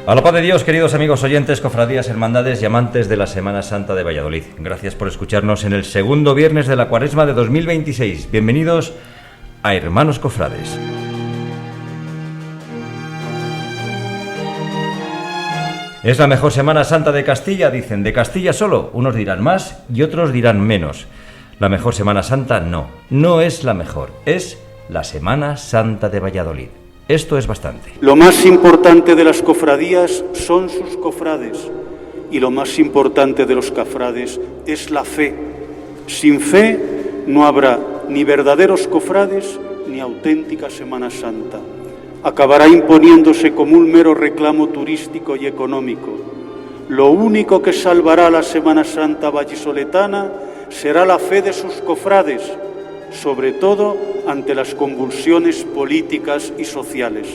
A la paz de Dios, queridos amigos oyentes, cofradías, hermandades y amantes de la Semana Santa de Valladolid. Gracias por escucharnos en el segundo viernes de la Cuaresma de 2026. Bienvenidos a Hermanos Cofrades. Es la mejor Semana Santa de Castilla, dicen. De Castilla solo. Unos dirán más y otros dirán menos. La mejor Semana Santa no es la mejor. Es la Semana Santa de Valladolid. Esto es bastante. Lo más importante de las cofradías son sus cofrades y lo más importante de los cofrades es la fe. Sin fe no habrá ni verdaderos cofrades ni auténtica Semana Santa. Acabará imponiéndose como un mero reclamo turístico y económico. Lo único que salvará la Semana Santa vallisoletana será la fe de sus cofrades, sobre todo ante las convulsiones políticas y sociales.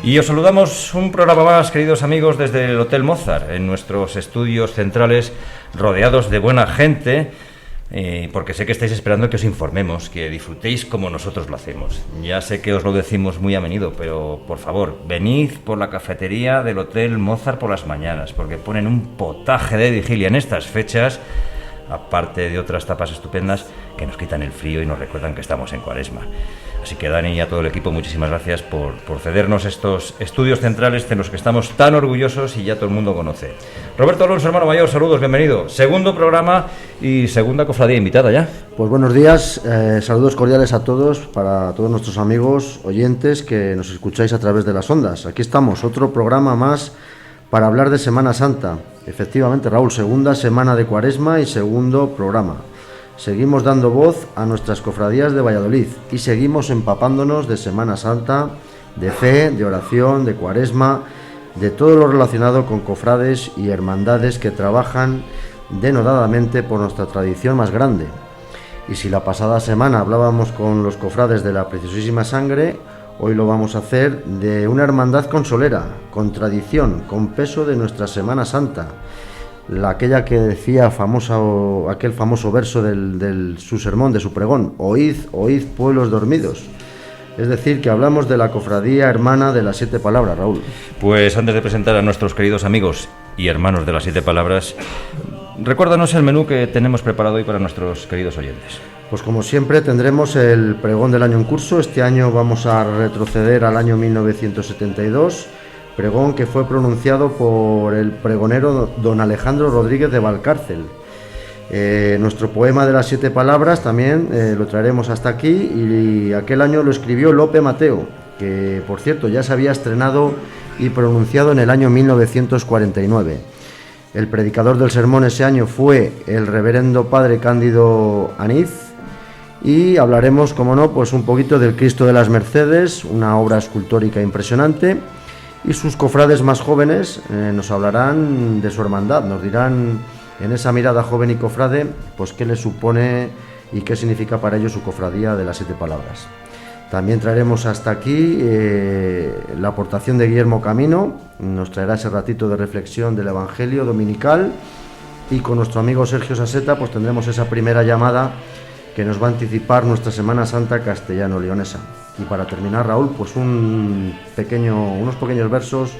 Y os saludamos un programa más, queridos amigos, desde el Hotel Mozart, en nuestros estudios centrales, rodeados de buena gente, porque sé que estáis esperando que os informemos, que disfrutéis como nosotros lo hacemos. Ya sé que os lo decimos muy a menudo, pero por favor, venid por la cafetería del Hotel Mozart por las mañanas, porque ponen un potaje de vigilia en estas fechas, aparte de otras tapas estupendas que nos quitan el frío y nos recuerdan que estamos en Cuaresma. Así que Dani y a todo el equipo, muchísimas gracias por cedernos estos estudios centrales de los que estamos tan orgullosos y ya todo el mundo conoce. Roberto Alonso, hermano mayor, saludos, bienvenido. Segundo programa y segunda cofradía invitada ya. Pues buenos días, saludos cordiales a todos, para todos nuestros amigos oyentes que nos escucháis a través de las ondas. Aquí estamos, otro programa más para hablar de Semana Santa. Efectivamente, Raúl, segunda semana de Cuaresma y segundo programa. Seguimos dando voz a nuestras cofradías de Valladolid y seguimos empapándonos de Semana Santa, de fe, de oración, de Cuaresma, de todo lo relacionado con cofrades y hermandades que trabajan denodadamente por nuestra tradición más grande. Y si la pasada semana hablábamos con los cofrades de la Preciosísima Sangre, hoy lo vamos a hacer de una hermandad consolera, con tradición, con peso de nuestra Semana Santa. Aquella que decía aquel famoso verso de su sermón, de su pregón: oíd, oíd, pueblos dormidos. Es decir, que hablamos de la cofradía hermana de las 7 palabras, Raúl. Pues antes de presentar a nuestros queridos amigos y hermanos de las 7 palabras, recuérdanos el menú que tenemos preparado hoy para nuestros queridos oyentes. Pues como siempre tendremos el pregón del año en curso. Este año vamos a retroceder al año 1972, pregón que fue pronunciado por el pregonero don Alejandro Rodríguez de Valcárcel. Nuestro poema de las 7 palabras también lo traeremos hasta aquí, y aquel año lo escribió Lope Mateo, que por cierto ya se había estrenado y pronunciado en el año 1949. El predicador del sermón ese año fue el reverendo padre Cándido Aniz, y hablaremos, como no, pues un poquito del Cristo de las Mercedes, una obra escultórica impresionante, y sus cofrades más jóvenes nos hablarán de su hermandad, nos dirán en esa mirada joven y cofrade pues qué les supone y qué significa para ellos su cofradía de las 7 palabras. También traeremos hasta aquí la aportación de Guillermo Camino, nos traerá ese ratito de reflexión del Evangelio dominical, y con nuestro amigo Sergio Saseta pues tendremos esa primera llamada que nos va a anticipar nuestra Semana Santa castellano-leonesa. Y para terminar, Raúl, pues unos pequeños versos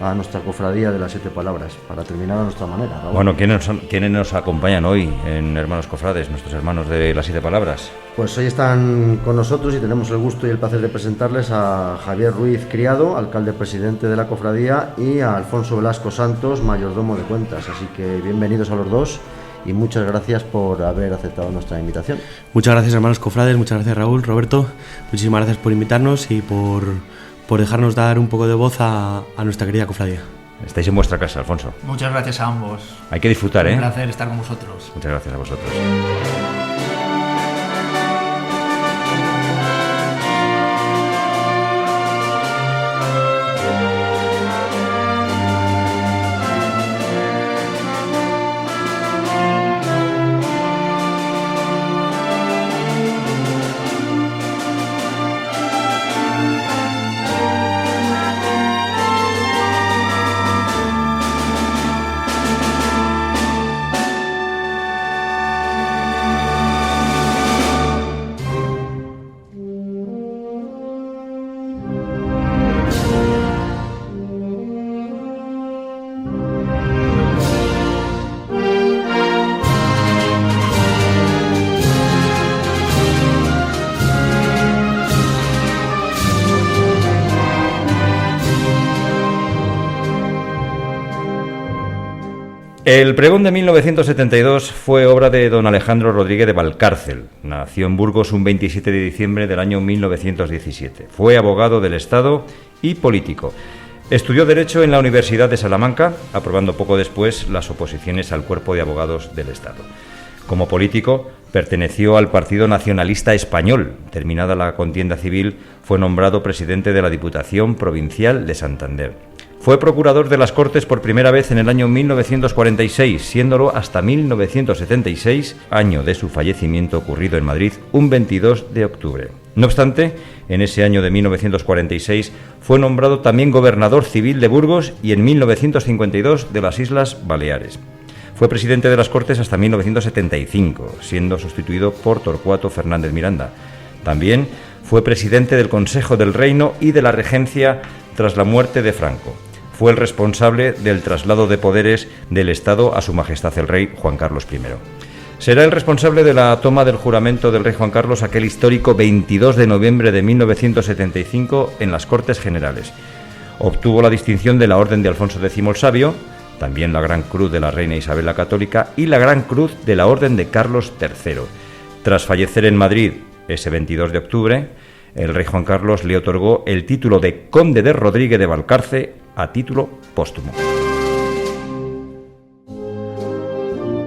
a nuestra cofradía de las 7 palabras, para terminar a nuestra manera, Raúl. Bueno, ¿quiénes nos acompañan hoy en Hermanos Cofrades, nuestros hermanos de las 7 palabras? Pues hoy están con nosotros y tenemos el gusto y el placer de presentarles a Javier Ruiz Criado, alcalde presidente de la cofradía, y a Alfonso Velasco Santos, mayordomo de cuentas. Así que bienvenidos a los dos y muchas gracias por haber aceptado nuestra invitación. Muchas gracias, hermanos cofrades, muchas gracias, Raúl, Roberto, muchísimas gracias por invitarnos y por dejarnos dar un poco de voz a nuestra querida cofradía. Estáis en vuestra casa, Alfonso. Muchas gracias a ambos. Hay que disfrutar, Un placer estar con vosotros. Muchas gracias a vosotros. El pregón de 1972 fue obra de don Alejandro Rodríguez de Valcárcel. Nació en Burgos un 27 de diciembre del año 1917. Fue abogado del Estado y político. Estudió Derecho en la Universidad de Salamanca, aprobando poco después las oposiciones al Cuerpo de Abogados del Estado. Como político, perteneció al Partido Nacionalista Español. Terminada la contienda civil, fue nombrado presidente de la Diputación Provincial de Santander. Fue procurador de las Cortes por primera vez en el año 1946, siéndolo hasta 1976, año de su fallecimiento ocurrido en Madrid, un 22 de octubre. No obstante, en ese año de 1946 fue nombrado también gobernador civil de Burgos y en 1952 de las Islas Baleares. Fue presidente de las Cortes hasta 1975, siendo sustituido por Torcuato Fernández Miranda. También fue presidente del Consejo del Reino y de la Regencia tras la muerte de Franco. Fue el responsable del traslado de poderes del Estado a Su Majestad el Rey Juan Carlos I. Será el responsable de la toma del juramento del Rey Juan Carlos aquel histórico 22 de noviembre de 1975 en las Cortes Generales. Obtuvo la distinción de la Orden de Alfonso X el Sabio, también la Gran Cruz de la Reina Isabel la Católica y la Gran Cruz de la Orden de Carlos III. Tras fallecer en Madrid ese 22 de octubre, el rey Juan Carlos le otorgó el título de Conde de Rodríguez de Valcárcel a título póstumo.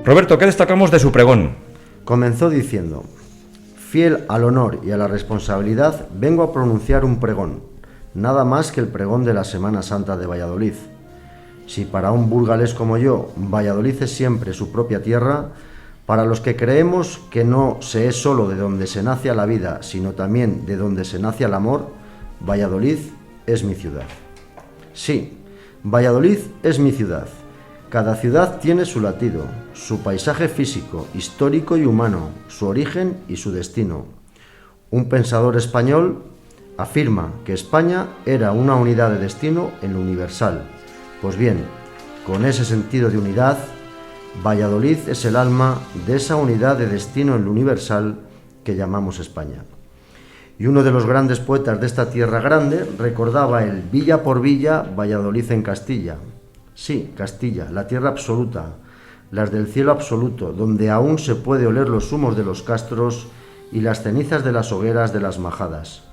Roberto, ¿qué destacamos de su pregón? Comenzó diciendo: fiel al honor y a la responsabilidad, vengo a pronunciar un pregón, nada más que el pregón de la Semana Santa de Valladolid. Si para un burgalés como yo, Valladolid es siempre su propia tierra, para los que creemos que no se es solo de donde se nace a la vida, sino también de donde se nace al amor, Valladolid es mi ciudad. Sí, Valladolid es mi ciudad. Cada ciudad tiene su latido, su paisaje físico, histórico y humano, su origen y su destino. Un pensador español afirma que España era una unidad de destino en lo universal. Pues bien, con ese sentido de unidad, Valladolid es el alma de esa unidad de destino en lo universal que llamamos España. Y uno de los grandes poetas de esta tierra grande recordaba el villa por villa, Valladolid en Castilla. Sí, Castilla, la tierra absoluta, las del cielo absoluto, donde aún se puede oler los humos de los castros y las cenizas de las hogueras de las majadas.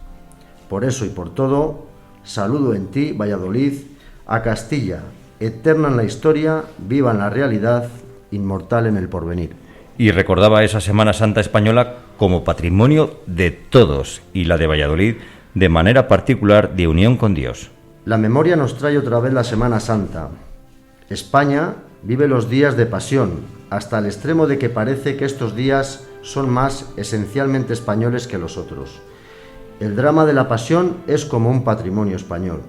Por eso y por todo, saludo en ti, Valladolid, a Castilla, eterna en la historia, viva en la realidad, inmortal en el porvenir. Y recordaba esa Semana Santa española como patrimonio de todos y la de Valladolid de manera particular de unión con Dios. La memoria nos trae otra vez la Semana Santa. España vive los días de pasión, hasta el extremo de que parece que estos días son más esencialmente españoles que los otros. El drama de la pasión es como un patrimonio español.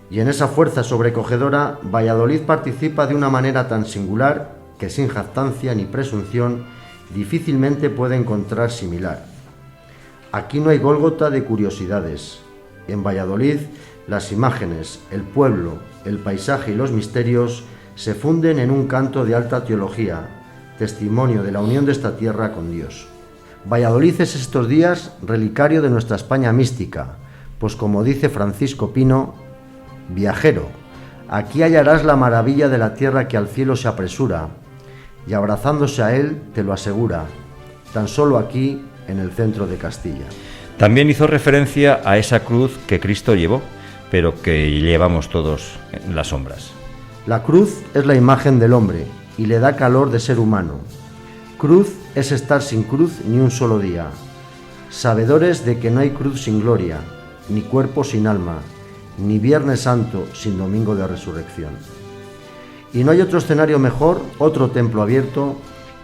Y en esa fuerza sobrecogedora, Valladolid participa de una manera tan singular que sin jactancia ni presunción difícilmente puede encontrar similar. Aquí no hay gólgota de curiosidades. En Valladolid, las imágenes, el pueblo, el paisaje y los misterios se funden en un canto de alta teología, testimonio de la unión de esta tierra con Dios. Valladolid es estos días relicario de nuestra España mística, pues como dice Francisco Pino, viajero, aquí hallarás la maravilla de la tierra que al cielo se apresura. y abrazándose a él te lo asegura, tan solo aquí en el centro de Castilla. También hizo referencia a esa cruz que Cristo llevó, pero que llevamos todos en las sombras. La cruz es la imagen del hombre y le da calor de ser humano. Cruz es estar sin cruz ni un solo día, sabedores de que no hay cruz sin gloria, ni cuerpo sin alma, ni Viernes Santo sin Domingo de Resurrección. Y no hay otro escenario mejor, otro templo abierto,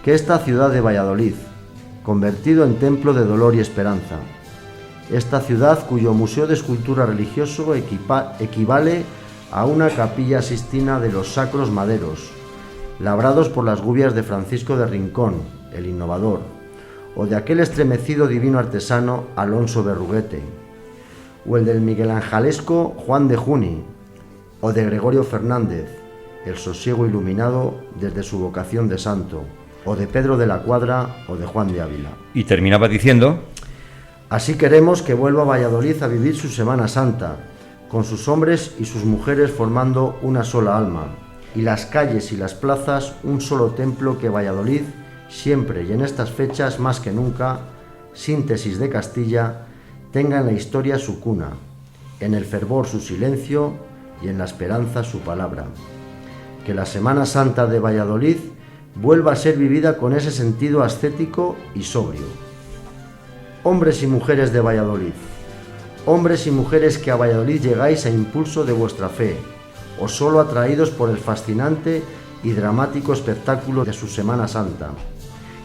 que esta ciudad de Valladolid, convertido en templo de dolor y esperanza. Esta ciudad cuyo museo de escultura religioso equivale a una capilla sistina de los Sacros Maderos, labrados por las gubias de Francisco de Rincón, el innovador, o de aquel estremecido divino artesano Alonso Berruguete, o el del miguelangelesco Juan de Juni, o de Gregorio Fernández, el sosiego iluminado desde su vocación de santo, o de Pedro de la Cuadra o de Juan de Ávila. Y terminaba diciendo: así queremos que vuelva Valladolid a vivir su Semana Santa, con sus hombres y sus mujeres formando una sola alma, y las calles y las plazas un solo templo, que Valladolid, siempre y en estas fechas más que nunca, síntesis de Castilla, tenga en la historia su cuna, en el fervor su silencio y en la esperanza su palabra. Que la Semana Santa de Valladolid vuelva a ser vivida con ese sentido ascético y sobrio. Hombres y mujeres de Valladolid, hombres y mujeres que a Valladolid llegáis a impulso de vuestra fe, o solo atraídos por el fascinante y dramático espectáculo de su Semana Santa,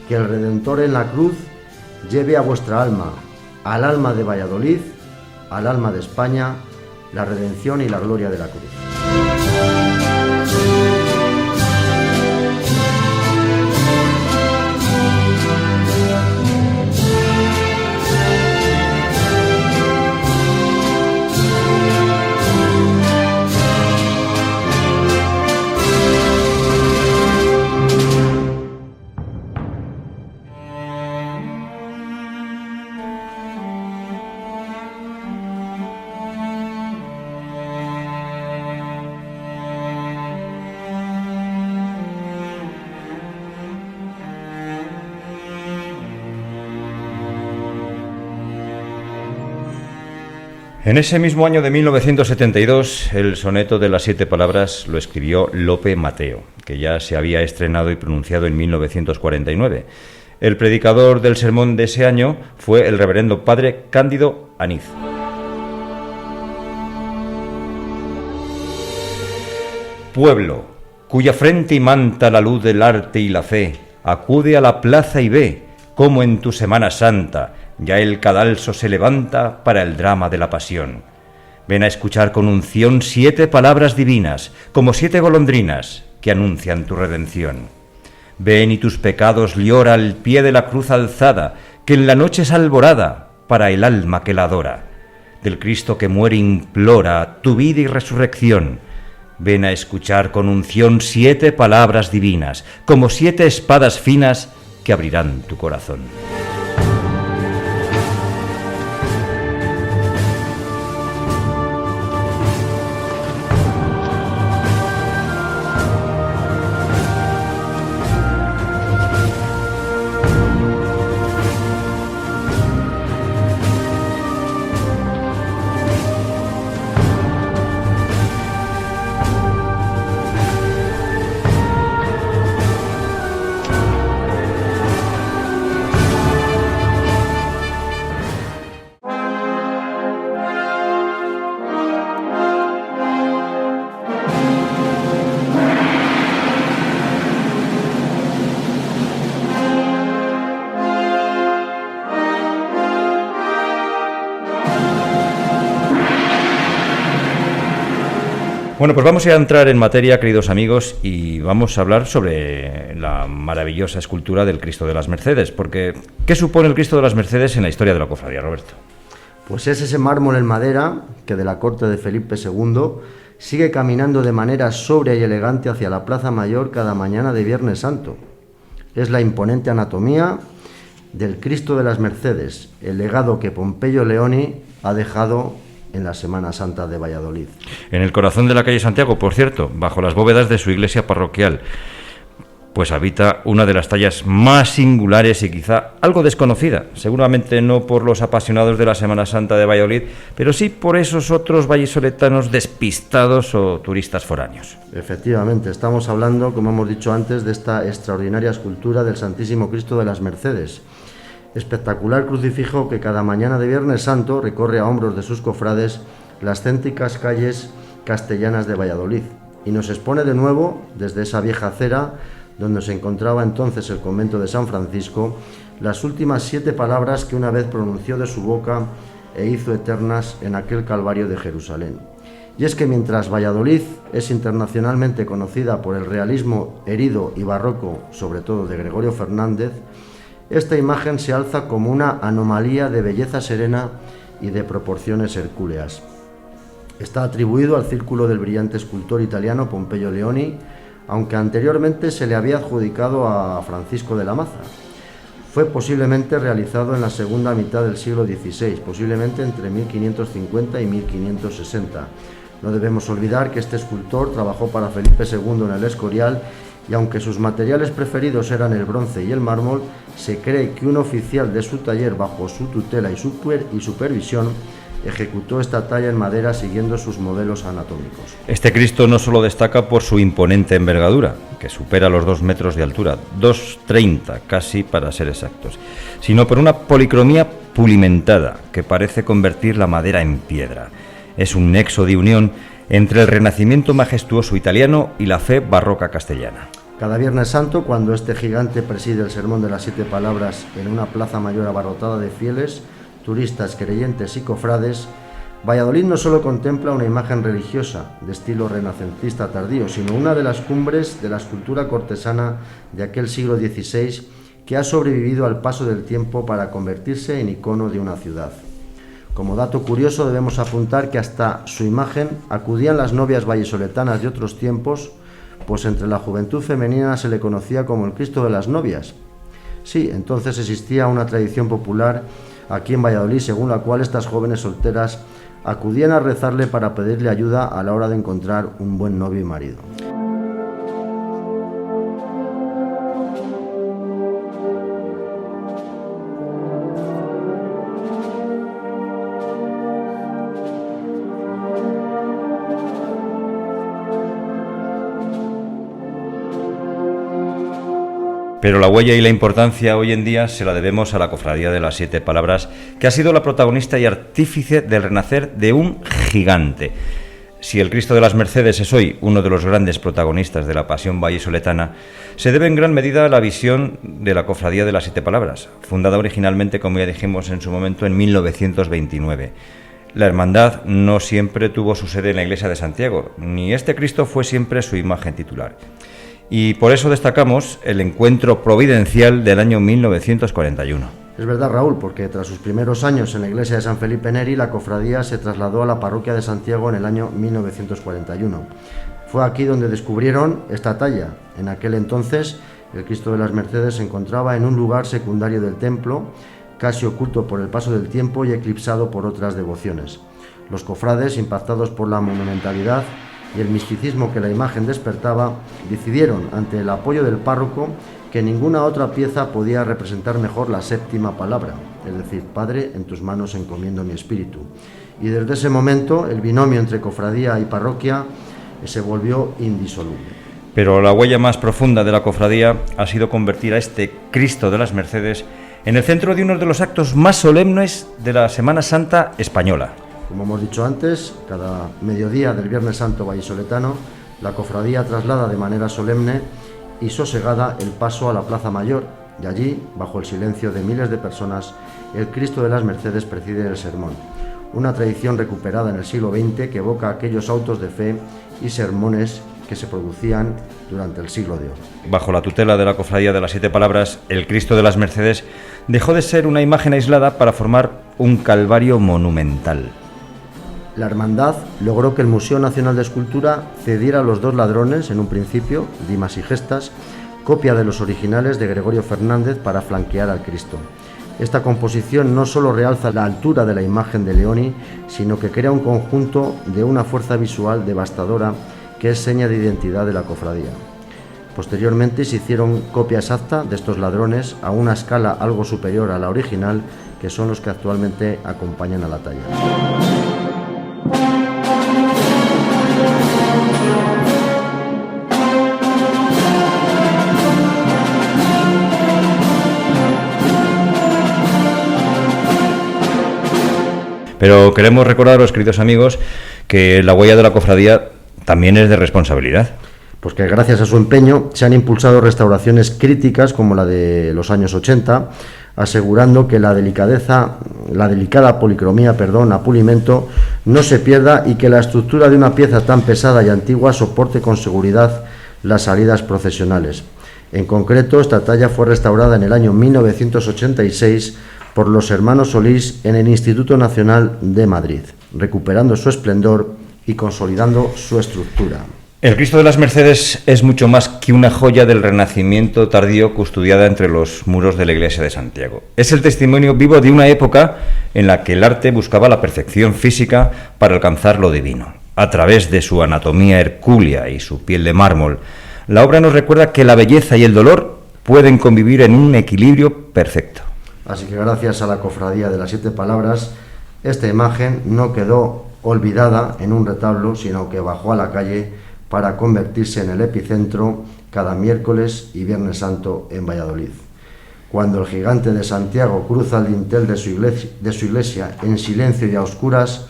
que el Redentor en la cruz lleve a vuestra alma, al alma de Valladolid, al alma de España, la redención y la gloria de la cruz. En ese mismo año de 1972, el soneto de las 7 palabras lo escribió Lope Mateo, que ya se había estrenado y pronunciado en 1949. El predicador del sermón de ese año fue el reverendo padre Cándido Aniz. Pueblo, cuya frente imanta la luz del arte y la fe, acude a la plaza y ve cómo en tu Semana Santa ya el cadalso se levanta para el drama de la pasión. Ven a escuchar con unción 7 palabras divinas, como 7 golondrinas que anuncian tu redención. Ven y tus pecados llora al pie de la cruz alzada, que en la noche es alborada para el alma que la adora. Del Cristo que muere implora tu vida y resurrección. Ven a escuchar con unción 7 palabras divinas, como 7 espadas finas que abrirán tu corazón. Bueno, pues vamos a entrar en materia, queridos amigos, y vamos a hablar sobre la maravillosa escultura del Cristo de las Mercedes, porque ¿qué supone el Cristo de las Mercedes en la historia de la cofradía, Roberto? Pues es ese mármol en madera que de la corte de Felipe II sigue caminando de manera sobria y elegante hacia la Plaza Mayor cada mañana de Viernes Santo. Es la imponente anatomía del Cristo de las Mercedes, el legado que Pompeyo Leoni ha dejado en la Semana Santa de Valladolid. En el corazón de la calle Santiago, por cierto, bajo las bóvedas de su iglesia parroquial. pues habita una de las tallas más singulares y quizá algo desconocida, seguramente no por los apasionados de la Semana Santa de Valladolid, pero sí por esos otros vallisoletanos despistados o turistas foráneos. Efectivamente, estamos hablando, como hemos dicho antes, de esta extraordinaria escultura del Santísimo Cristo de las Mercedes. Espectacular crucifijo que cada mañana de Viernes Santo recorre a hombros de sus cofrades las céntricas calles castellanas de Valladolid y nos expone de nuevo, desde esa vieja acera donde se encontraba entonces el convento de San Francisco, las últimas 7 palabras que una vez pronunció de su boca e hizo eternas en aquel Calvario de Jerusalén. Y es que mientras Valladolid es internacionalmente conocida por el realismo herido y barroco, sobre todo de Gregorio Fernández, esta imagen se alza como una anomalía de belleza serena y de proporciones hercúleas. Está atribuido al círculo del brillante escultor italiano Pompeyo Leoni, aunque anteriormente se le había adjudicado a Francisco de la Maza. Fue posiblemente realizado en la segunda mitad del siglo XVI, posiblemente entre 1550 y 1560. No debemos olvidar que este escultor trabajó para Felipe II en el Escorial y aunque sus materiales preferidos eran el bronce y el mármol, se cree que un oficial de su taller bajo su tutela y supervisión ejecutó esta talla en madera siguiendo sus modelos anatómicos. Este Cristo no solo destaca por su imponente envergadura, que supera los 2 metros de altura, 2,30 casi para ser exactos, sino por una policromía pulimentada que parece convertir la madera en piedra. Es un nexo de unión entre el renacimiento majestuoso italiano y la fe barroca castellana. Cada Viernes Santo, cuando este gigante preside el sermón de las 7 palabras en una plaza mayor abarrotada de fieles, turistas, creyentes y cofrades, Valladolid no solo contempla una imagen religiosa de estilo renacentista tardío, sino una de las cumbres de la escultura cortesana de aquel siglo XVI que ha sobrevivido al paso del tiempo para convertirse en icono de una ciudad. Como dato curioso debemos apuntar que hasta su imagen acudían las novias vallisoletanas de otros tiempos, pues entre la juventud femenina se le conocía como el Cristo de las Novias. Sí, entonces existía una tradición popular aquí en Valladolid, según la cual estas jóvenes solteras acudían a rezarle para pedirle ayuda a la hora de encontrar un buen novio y marido. Pero la huella y la importancia hoy en día se la debemos a la Cofradía de las 7 Palabras, que ha sido la protagonista y artífice del renacer de un gigante. Si el Cristo de las Mercedes es hoy uno de los grandes protagonistas de la pasión vallisoletana, se debe en gran medida a la visión de la Cofradía de las 7 Palabras, fundada originalmente, como ya dijimos en su momento, en 1929. La hermandad no siempre tuvo su sede en la iglesia de Santiago, ni este Cristo fue siempre su imagen titular. Y por eso destacamos el encuentro providencial del año 1941. Es verdad, Raúl, porque tras sus primeros años en la iglesia de San Felipe Neri, la cofradía se trasladó a la parroquia de Santiago en el año 1941. Fue aquí donde descubrieron esta talla. En aquel entonces, el Cristo de las Mercedes se encontraba en un lugar secundario del templo, casi oculto por el paso del tiempo y eclipsado por otras devociones. Los cofrades, impactados por la monumentalidad y el misticismo que la imagen despertaba, decidieron, ante el apoyo del párroco, que ninguna otra pieza podía representar mejor la 7ª palabra, es decir, Padre, en tus manos encomiendo mi espíritu. Y desde ese momento, el binomio entre cofradía y parroquia se volvió indisoluble. Pero la huella más profunda de la cofradía ha sido convertir a este Cristo de las Mercedes en el centro de uno de los actos más solemnes de la Semana Santa española. Como hemos dicho antes, cada mediodía del Viernes Santo vallisoletano, la cofradía traslada de manera solemne y sosegada el paso a la Plaza Mayor, y allí, bajo el silencio de miles de personas, el Cristo de las Mercedes preside el sermón. Una tradición recuperada en el siglo XX que evoca aquellos autos de fe y sermones que se producían durante el siglo de oro. Bajo la tutela de la Cofradía de las 7 Palabras, el Cristo de las Mercedes dejó de ser una imagen aislada para formar un calvario monumental. La hermandad logró que el Museo Nacional de Escultura cediera a los 2 ladrones, en un principio, Dimas y Gestas, copia de los originales de Gregorio Fernández para flanquear al Cristo. Esta composición no solo realza la altura de la imagen de Leoni, sino que crea un conjunto de una fuerza visual devastadora que es seña de identidad de la cofradía. Posteriormente se hicieron copia exacta de estos ladrones a una escala algo superior a la original, que son los que actualmente acompañan a la talla. Pero queremos recordaros, queridos amigos, que la huella de la cofradía también es de responsabilidad. Pues que gracias a su empeño se han impulsado restauraciones críticas como la de los años 80, asegurando que la delicada policromía, a pulimento, no se pierda y que la estructura de una pieza tan pesada y antigua soporte con seguridad las salidas procesionales. En concreto, esta talla fue restaurada en el año 1986 por los hermanos Solís en el Instituto Nacional de Madrid, recuperando su esplendor y consolidando su estructura. El Cristo de las Mercedes es mucho más que una joya del Renacimiento tardío custodiada entre los muros de la iglesia de Santiago. Es el testimonio vivo de una época en la que el arte buscaba la perfección física para alcanzar lo divino. A través de su anatomía hercúlea y su piel de mármol, la obra nos recuerda que la belleza y el dolor pueden convivir en un equilibrio perfecto. Así que gracias a la Cofradía de las Siete Palabras, esta imagen no quedó olvidada en un retablo, sino que bajó a la calle para convertirse en el epicentro cada miércoles y Viernes Santo en Valladolid. Cuando el gigante de Santiago cruza el dintel de su iglesia en silencio y a oscuras,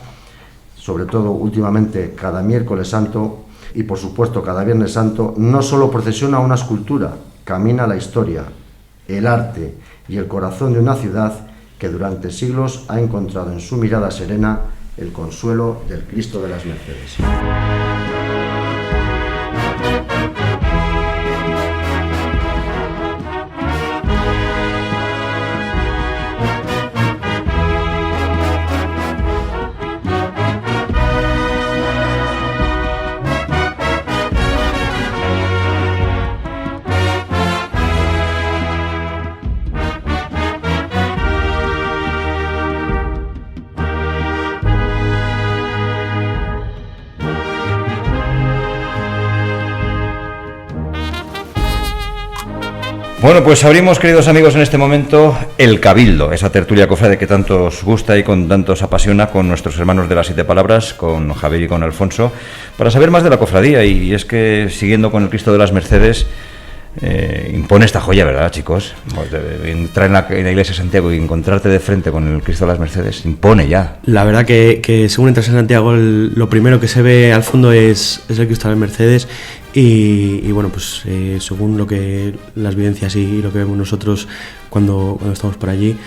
sobre todo últimamente cada miércoles santo y por supuesto cada Viernes Santo, no solo procesiona una escultura, camina la historia, el arte y el corazón de una ciudad que durante siglos ha encontrado en su mirada serena el consuelo del Cristo de las Mercedes. Bueno, pues abrimos, queridos amigos, en este momento el Cabildo, esa tertulia cofrade que tanto os gusta y con tanto os apasiona, con nuestros hermanos de las Siete Palabras, con Javier y con Alfonso, para saber más de la cofradía. Y es que, siguiendo con el Cristo de las Mercedes, impone esta joya, ¿verdad, chicos? Entrar en la iglesia de Santiago y encontrarte de frente con el Cristo de las Mercedes impone ya. La verdad que según entras en Santiago, lo primero que se ve al fondo es el Cristo de las Mercedes. Y bueno, pues según las vivencias y lo que vemos nosotros cuando estamos por allí,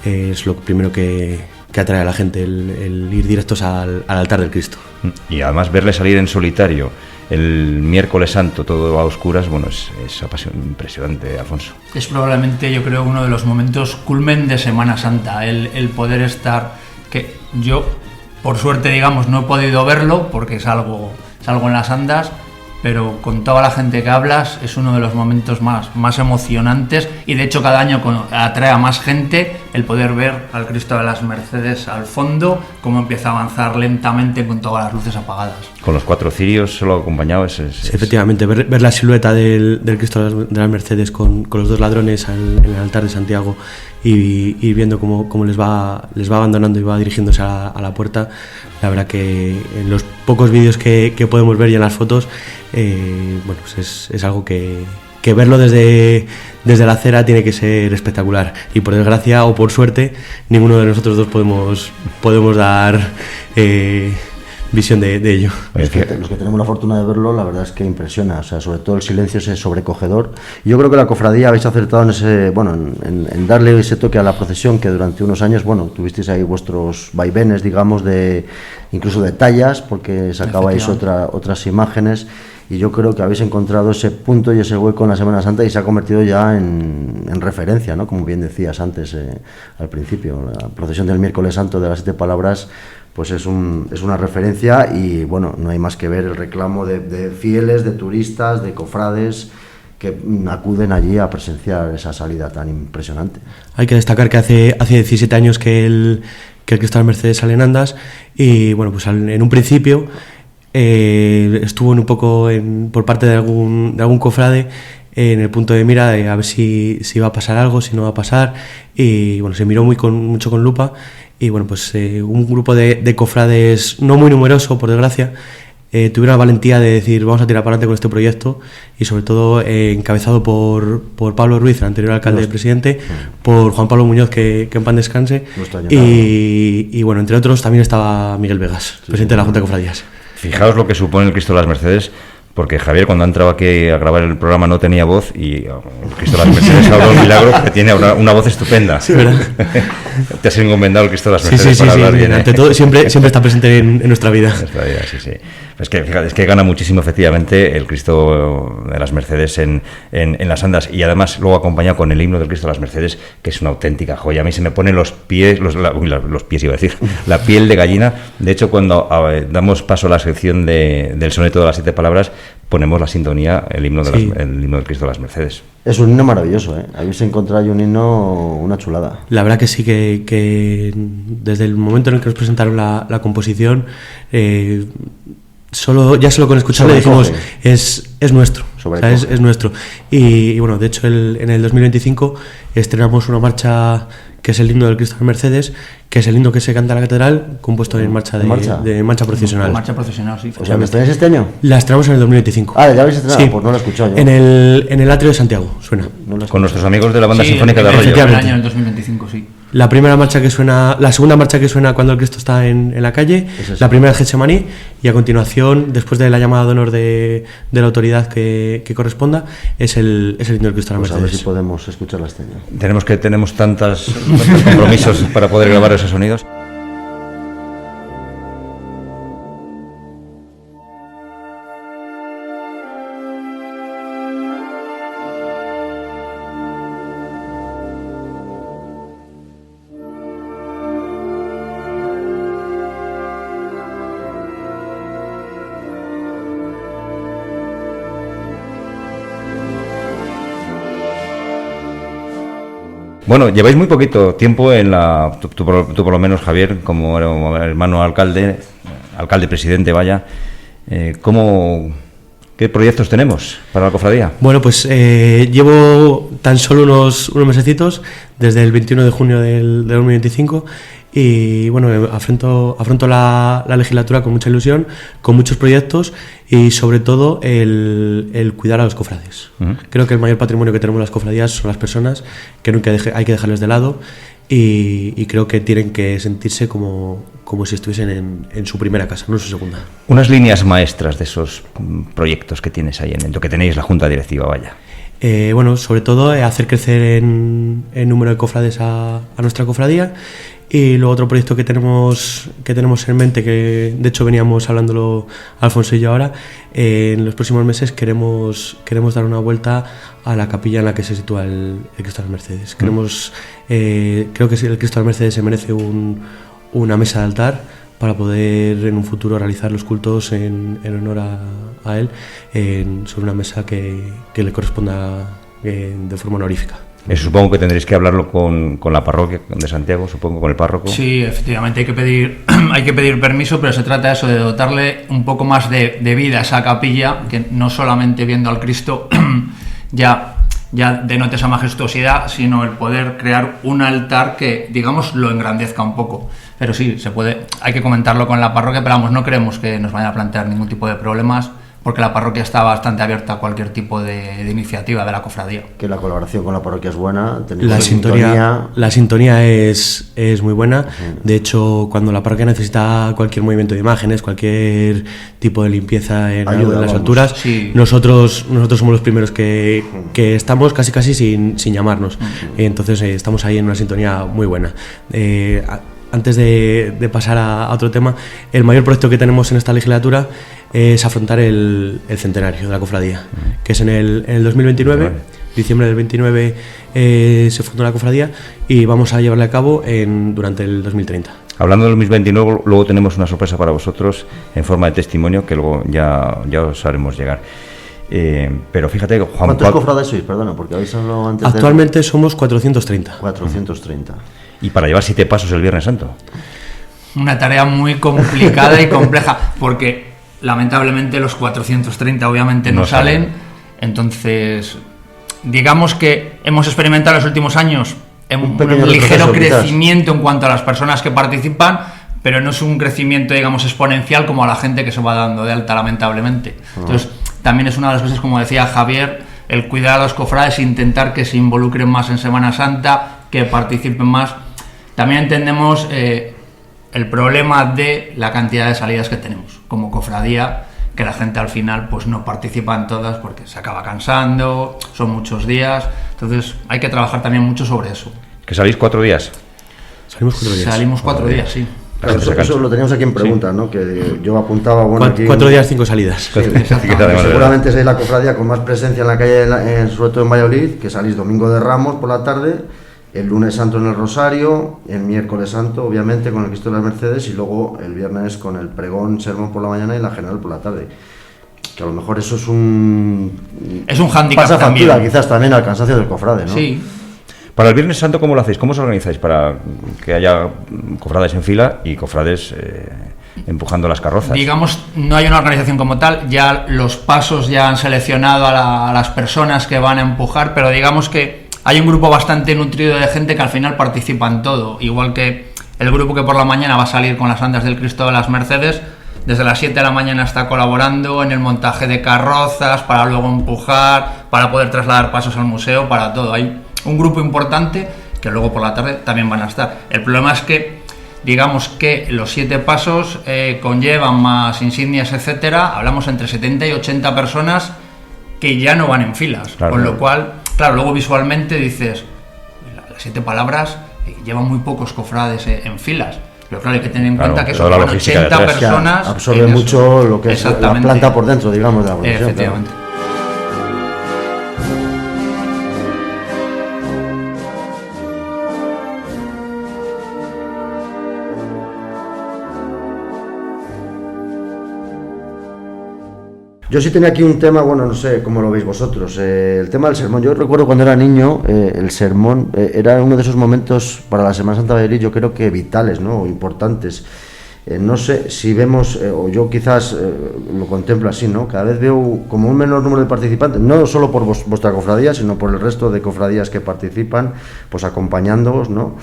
es lo primero que atrae a la gente, el ir directos al altar del Cristo. Y además verle salir en solitario el miércoles santo, todo a oscuras, bueno, es impresionante, Alfonso. Es probablemente, yo creo, uno de los momentos culmen de Semana Santa, el poder estar, que yo, por suerte, digamos, no he podido verlo porque salgo en las andas, pero con toda la gente que hablas es uno de los momentos más emocionantes, y de hecho cada año atrae a más gente el poder ver al Cristo de las Mercedes al fondo, cómo empieza a avanzar lentamente con todas las luces apagadas. Con los 4 cirios solo acompañado Sí, efectivamente, ver la silueta del Cristo de las Mercedes con los 2 ladrones en el altar de Santiago y viendo cómo les va abandonando y va dirigiéndose a la puerta. La verdad que en los pocos vídeos que podemos ver y en las fotos, bueno, pues es algo que verlo desde la acera tiene que ser espectacular, y por desgracia o por suerte ninguno de nosotros dos podemos dar visión de ello. Los que tenemos la fortuna de verlo, la verdad es que impresiona, o sea, sobre todo el silencio es sobrecogedor. Yo creo que la cofradía habéis acertado en ese, bueno, en darle ese toque a la procesión, que durante unos años, bueno, tuvisteis ahí vuestros vaivenes, digamos, incluso de tallas, porque sacabais otras imágenes, y yo creo que habéis encontrado ese punto y ese hueco en la Semana Santa y se ha convertido ya en referencia, ¿no? Como bien decías antes, al principio, la procesión del miércoles santo de las Siete Palabras, pues es una referencia, y bueno, no hay más que ver el reclamo de fieles, de turistas, de cofrades que acuden allí a presenciar esa salida tan impresionante. Hay que destacar que hace 17 años que el Cristo de las Mercedes sale en andas, y bueno, pues en un principio estuvo un poco por parte de algún cofrade en el punto de mira de a ver si va a pasar algo, si no va a pasar, y bueno, se miró mucho con lupa, y bueno, pues un grupo de cofrades no muy numeroso, por desgracia, tuvieron la valentía de decir vamos a tirar para adelante con este proyecto, y sobre todo encabezado por Pablo Ruiz, el anterior alcalde y presidente, por Juan Pablo Muñoz, que en pan descanse, y bueno, entre otros también estaba Miguel Vegas, presidente de la Junta de Cofradías. Fijaos lo que supone el Cristo de las Mercedes, porque Javier, cuando ha entrado aquí a grabar el programa, no tenía voz, y el Cristo de las Mercedes ha dado un milagro, que tiene una voz estupenda. Sí, ¿verdad? Te has encomendado el Cristo de las Mercedes para hablar bien. Ante todo, siempre está presente en nuestra vida. Sí. Es que, fíjate, es que gana muchísimo, efectivamente, el Cristo de las Mercedes en las andas, y además luego acompañado con el himno del Cristo de las Mercedes, que es una auténtica joya. A mí se me ponen los pies, los pies iba a decir, la piel de gallina. De hecho, cuando damos paso a la sección del soneto de las 7 palabras, ponemos la sintonía, el himno del Cristo de las Mercedes. Es un himno maravilloso, ¿eh? Habéis encontrado ahí un himno, una chulada. La verdad que sí, que desde el momento en el que nos presentaron la composición, solo con escucharle dijimos es nuestro, o sea, es nuestro. Y bueno, de hecho en el 2025 estrenamos una marcha que es el himno del Cristo de las Mercedes, que es el himno que se canta en la catedral, compuesto en marcha de marcha procesional. Marcha procesional, sí. O sea, ¿me estrenáis este año? La estrenamos en el 2025. Ah, ¿ya habéis estrenado? Sí. Pues no lo he escuchado yo. En el atrio de Santiago suena. Con nuestros amigos de la Banda Sinfónica de Arroyo. Sí, el año 2025, sí. La segunda marcha que suena cuando el Cristo está en la calle, la primera es Getsemaní, y a continuación, después de la llamada de honor de la autoridad que corresponda, es el himno del Cristo de las Mercedes. A ver si podemos escucharla este año. Tenemos tantos compromisos para poder grabar esos sonidos. Bueno, lleváis muy poquito tiempo en tú por lo menos, Javier, como hermano alcalde presidente, vaya. ¿Qué proyectos tenemos para la cofradía? Bueno, pues llevo tan solo unos mesecitos, desde el 21 de junio del 2025, y bueno, afronto la legislatura con mucha ilusión, con muchos proyectos, y sobre todo el cuidar a los cofrades. Uh-huh. Creo que el mayor patrimonio que tenemos las cofradías son las personas, que nunca hay que dejarles de lado, y creo que tienen que sentirse como si estuviesen en su primera casa, no en su segunda. Unas líneas maestras de esos proyectos que tienes ahí, en lo que tenéis la Junta Directiva, vaya. Bueno, sobre todo hacer crecer en número de cofrades a nuestra cofradía. Y luego otro proyecto que tenemos en mente, que de hecho veníamos hablándolo Alfonso y yo ahora, en los próximos meses queremos dar una vuelta a la capilla en la que se sitúa el Cristo de las Mercedes. Creo que el Cristo de las Mercedes se merece una mesa de altar para poder en un futuro realizar los cultos en honor a él, sobre una mesa que le corresponda de forma honorífica. Eso supongo que tendréis que hablarlo con la parroquia de Santiago, supongo, con el párroco. Sí, efectivamente, hay que pedir permiso, pero se trata de eso, de dotarle un poco más de vida a esa capilla, que no solamente viendo al Cristo ya denote esa majestuosidad, sino el poder crear un altar que, digamos, lo engrandezca un poco. Pero sí, hay que comentarlo con la parroquia, pero vamos, no creemos que nos vaya a plantear ningún tipo de problemas, porque la parroquia está bastante abierta a cualquier tipo de iniciativa de la cofradía. Que la colaboración con la parroquia es buena. La sintonía es muy buena. Uh-huh. De hecho, cuando la parroquia necesita cualquier movimiento de imágenes, cualquier tipo de limpieza en las alturas, sí. nosotros somos los primeros que estamos casi sin llamarnos. Uh-huh. Entonces estamos ahí en una sintonía muy buena. Antes de pasar a otro tema, el mayor proyecto que tenemos en esta legislatura es afrontar el centenario de la cofradía, que es en el 2029, diciembre del 29 se fundó la cofradía, y vamos a llevarla a cabo durante el 2030. Hablando del 2029, luego tenemos una sorpresa para vosotros en forma de testimonio, que luego ya os haremos llegar. Pero fíjate, Juan, ¿cuántos cofrades sois? Perdona, porque habéis hablado antes. Actualmente somos 430. 430. Y para llevar 7 pasos el Viernes Santo. Una tarea muy complicada y compleja, porque lamentablemente los 430 obviamente no salen. Entonces, digamos que hemos experimentado en los últimos años un ligero crecimiento en cuanto a las personas que participan, pero no es un crecimiento, digamos, exponencial como a la gente que se va dando de alta, lamentablemente. Entonces, también es una de las cosas, como decía Javier, el cuidar a los cofrades, intentar que se involucren más en Semana Santa, que participen más. También entendemos el problema de la cantidad de salidas que tenemos como cofradía, que la gente al final pues no participa en todas porque se acaba cansando, son muchos días, entonces hay que trabajar también mucho sobre eso. ¿Que salís 4 días? Salimos 4 días. Salimos 4 días, sí. Claro, eso lo teníamos aquí en preguntas, ¿no? Que yo apuntaba, bueno, 4 días, 5 salidas. Sí, seguramente seis la cofradía con más presencia en la calle, sobre todo en Valladolid, que salís domingo de Ramos por la tarde, el lunes santo en el Rosario, el miércoles santo, obviamente, con el Cristo de las Mercedes, y luego el viernes con el pregón, sermón por la mañana y la general por la tarde. Que a lo mejor eso es un hándicap pasa también. Factura, quizás también al cansancio del cofrade, ¿no? Sí. Para el Viernes Santo, ¿cómo lo hacéis? ¿Cómo os organizáis para que haya cofrades en fila y cofrades empujando las carrozas? Digamos, no hay una organización como tal, ya los pasos ya han seleccionado a las personas que van a empujar, pero digamos que hay un grupo bastante nutrido de gente que al final participa en todo, igual que el grupo que por la mañana va a salir con las andas del Cristo de las Mercedes, desde las 7 de la mañana está colaborando en el montaje de carrozas, para luego empujar, para poder trasladar pasos al museo, para todo. Hay un grupo importante que luego por la tarde también van a estar. El problema es que, digamos que los 7 pasos conllevan más insignias, etcétera, hablamos entre 70 y 80 personas que ya no van en filas, claro, con lo cual, claro, luego visualmente dices, las 7 palabras llevan muy pocos cofrades en filas. Pero claro, hay que tener en cuenta que son 80 personas. Absorbe mucho lo que es la planta por dentro, digamos, de la producción. Efectivamente. Claro. Yo sí tenía aquí un tema, bueno, no sé cómo lo veis vosotros, el tema del sermón. Yo recuerdo cuando era niño, el sermón era uno de esos momentos para la Semana Santa de Valladolid, yo creo que vitales, ¿no? Importantes. No sé si vemos, o yo quizás lo contemplo así, ¿no? Cada vez veo como un menor número de participantes, no solo por vuestra cofradía, sino por el resto de cofradías que participan, pues acompañándoos, ¿no?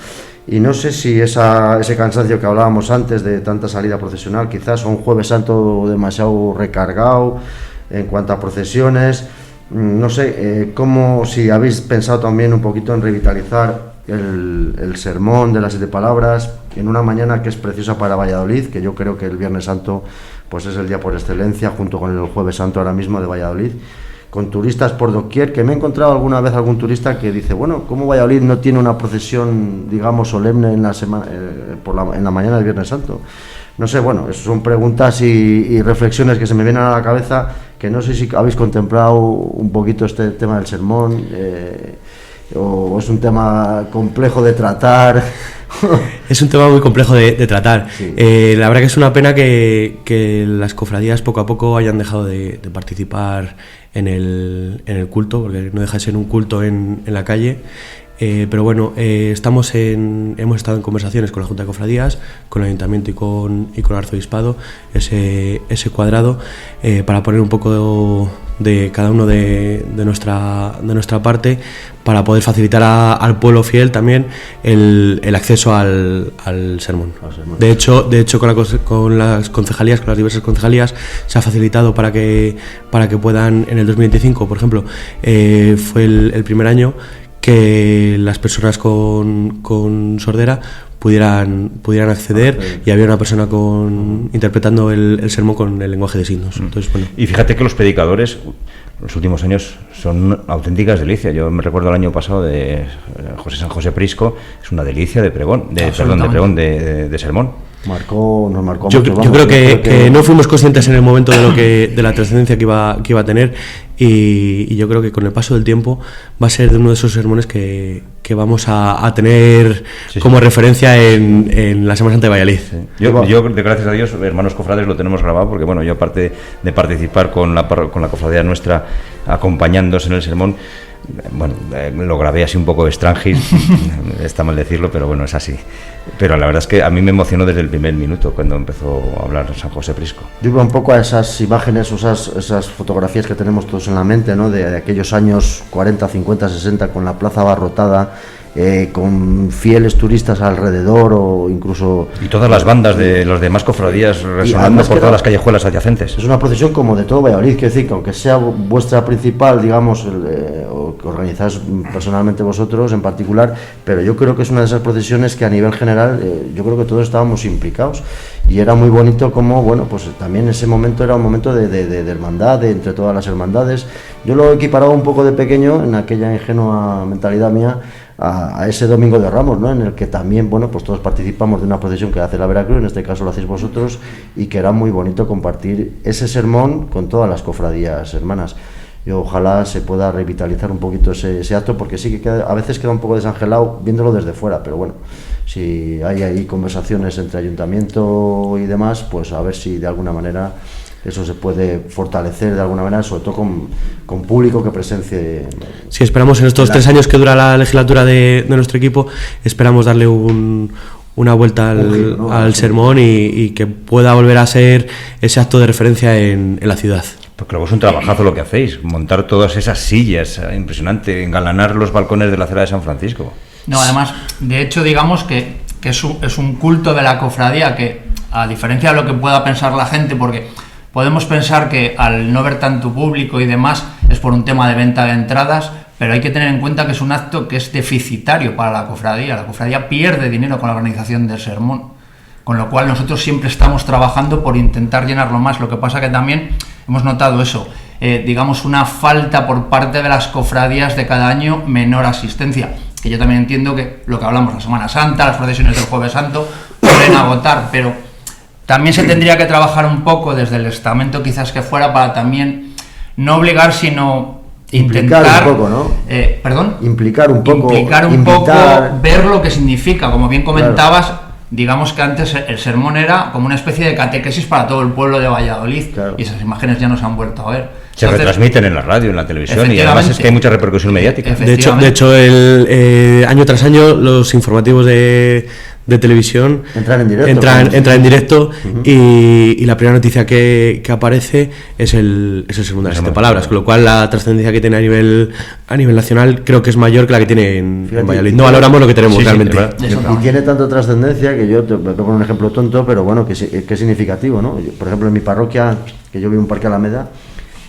Y no sé si ese cansancio que hablábamos antes de tanta salida procesional, quizás, o un Jueves Santo demasiado recargado en cuanto a procesiones, no sé, si habéis pensado también un poquito en revitalizar el sermón de las 7 palabras en una mañana que es preciosa para Valladolid, que yo creo que el Viernes Santo pues es el día por excelencia, junto con el Jueves Santo ahora mismo de Valladolid, con turistas por doquier, que me he encontrado alguna vez algún turista que dice, bueno, ¿cómo Valladolid no tiene una procesión, digamos, solemne en la semana, en la mañana del Viernes Santo? No sé, bueno, son preguntas y reflexiones que se me vienen a la cabeza, que no sé si habéis contemplado un poquito este tema del sermón, o es un tema complejo de tratar. Es un tema muy complejo de tratar. Sí. La verdad que es una pena que las cofradías poco a poco hayan dejado de participar en el culto, porque no deja de ser un culto en la calle. Pero bueno, hemos estado en conversaciones con la Junta de Cofradías, con el Ayuntamiento y con el Arzobispado, ese cuadrado, para poner un poco de cada uno de nuestra parte, para poder facilitar al pueblo fiel también el acceso al sermón. De hecho con las concejalías, con las diversas concejalías, se ha facilitado para que puedan, en el 2025, por ejemplo, fue el primer año que las personas con sordera pudieran acceder, y había una persona interpretando el sermón con el lenguaje de signos. Entonces, bueno. Y fíjate que los predicadores, los últimos años, son auténticas delicias. Yo me recuerdo el año pasado de San José Prisco, es una delicia de pregón, de sermón. Nos marcó yo mucho. Yo creo que no fuimos conscientes en el momento de la trascendencia que iba a tener, y yo creo que con el paso del tiempo va a ser de uno de esos sermones que vamos a tener como referencia en la Semana Santa de Valladolid. Sí. Yo, gracias a Dios, hermanos cofrades, lo tenemos grabado, porque bueno, yo aparte de participar con la cofradía nuestra acompañándose en el sermón, bueno, lo grabé así un poco extranjis, está mal decirlo, pero bueno, es así. Pero la verdad es que a mí me emocionó desde el primer minuto cuando empezó a hablar San José Prisco. Yo iba un poco a esas imágenes, esas fotografías que tenemos todos en la mente, ¿no? De aquellos años 40, 50, 60, con la plaza abarrotada, con fieles turistas alrededor o incluso... Y todas las bandas de las demás cofradías resonando por todas las callejuelas adyacentes. Es una procesión como de todo Valladolid, quiero decir que aunque sea vuestra principal, digamos, o que organizáis personalmente vosotros en particular, pero yo creo que es una de esas procesiones que a nivel general yo creo que todos estábamos implicados y era muy bonito como, bueno, pues también ese momento era un momento de hermandad, entre todas las hermandades. Yo lo he equiparado un poco de pequeño en aquella ingenua mentalidad mía a ese Domingo de Ramos, ¿no? En el que también, bueno, pues todos participamos de una procesión que hace la Veracruz, en este caso lo hacéis vosotros, y que era muy bonito compartir ese sermón con todas las cofradías hermanas. Y ojalá se pueda revitalizar un poquito ese acto, porque sí que a veces queda un poco desangelado viéndolo desde fuera, pero bueno, si hay ahí conversaciones entre ayuntamiento y demás, pues a ver si de alguna manera eso se puede fortalecer de alguna manera, sobre todo con público que presencie. Sí, esperamos en estos 3 años que dura la legislatura de nuestro equipo, esperamos darle una vuelta al sermón y que pueda volver a ser ese acto de referencia en la ciudad. Porque luego es un trabajazo lo que hacéis, montar todas esas sillas, impresionante, engalanar los balcones de la acera de San Francisco. No, además, de hecho, digamos que es un culto de la cofradía que, a diferencia de lo que pueda pensar la gente, porque podemos pensar que al no ver tanto público y demás es por un tema de venta de entradas, pero hay que tener en cuenta que es un acto que es deficitario para la cofradía. La cofradía pierde dinero con la organización del sermón, con lo cual nosotros siempre estamos trabajando por intentar llenarlo más. Lo que pasa que también hemos notado eso, digamos una falta por parte de las cofradías de cada año, menor asistencia, que yo también entiendo que lo que hablamos la Semana Santa, las procesiones del Jueves Santo, pueden agotar, pero también se tendría que trabajar un poco desde el estamento quizás que fuera para también no obligar, sino intentar... Implicar un poco, ¿no? ¿Perdón? Implicar un poco, ver lo que significa, como bien comentabas, claro. Digamos que antes el sermón era como una especie de catequesis para todo el pueblo de Valladolid, claro. Y esas imágenes ya no se han vuelto a ver. Se retransmiten en la radio, en la televisión, y además es que hay mucha repercusión mediática. De hecho año tras año los informativos de televisión entran en directo uh-huh. y la primera noticia que aparece es el sermón de las 7 palabras, con lo cual la trascendencia que tiene a nivel nacional creo que es mayor que la que tiene en Valladolid. No valoramos lo que tenemos realmente. Y tiene tanta trascendencia que yo te voy a poner un ejemplo tonto, pero bueno, que es significativo, ¿no? Por ejemplo, en mi parroquia, que yo vivo en Parque Alameda,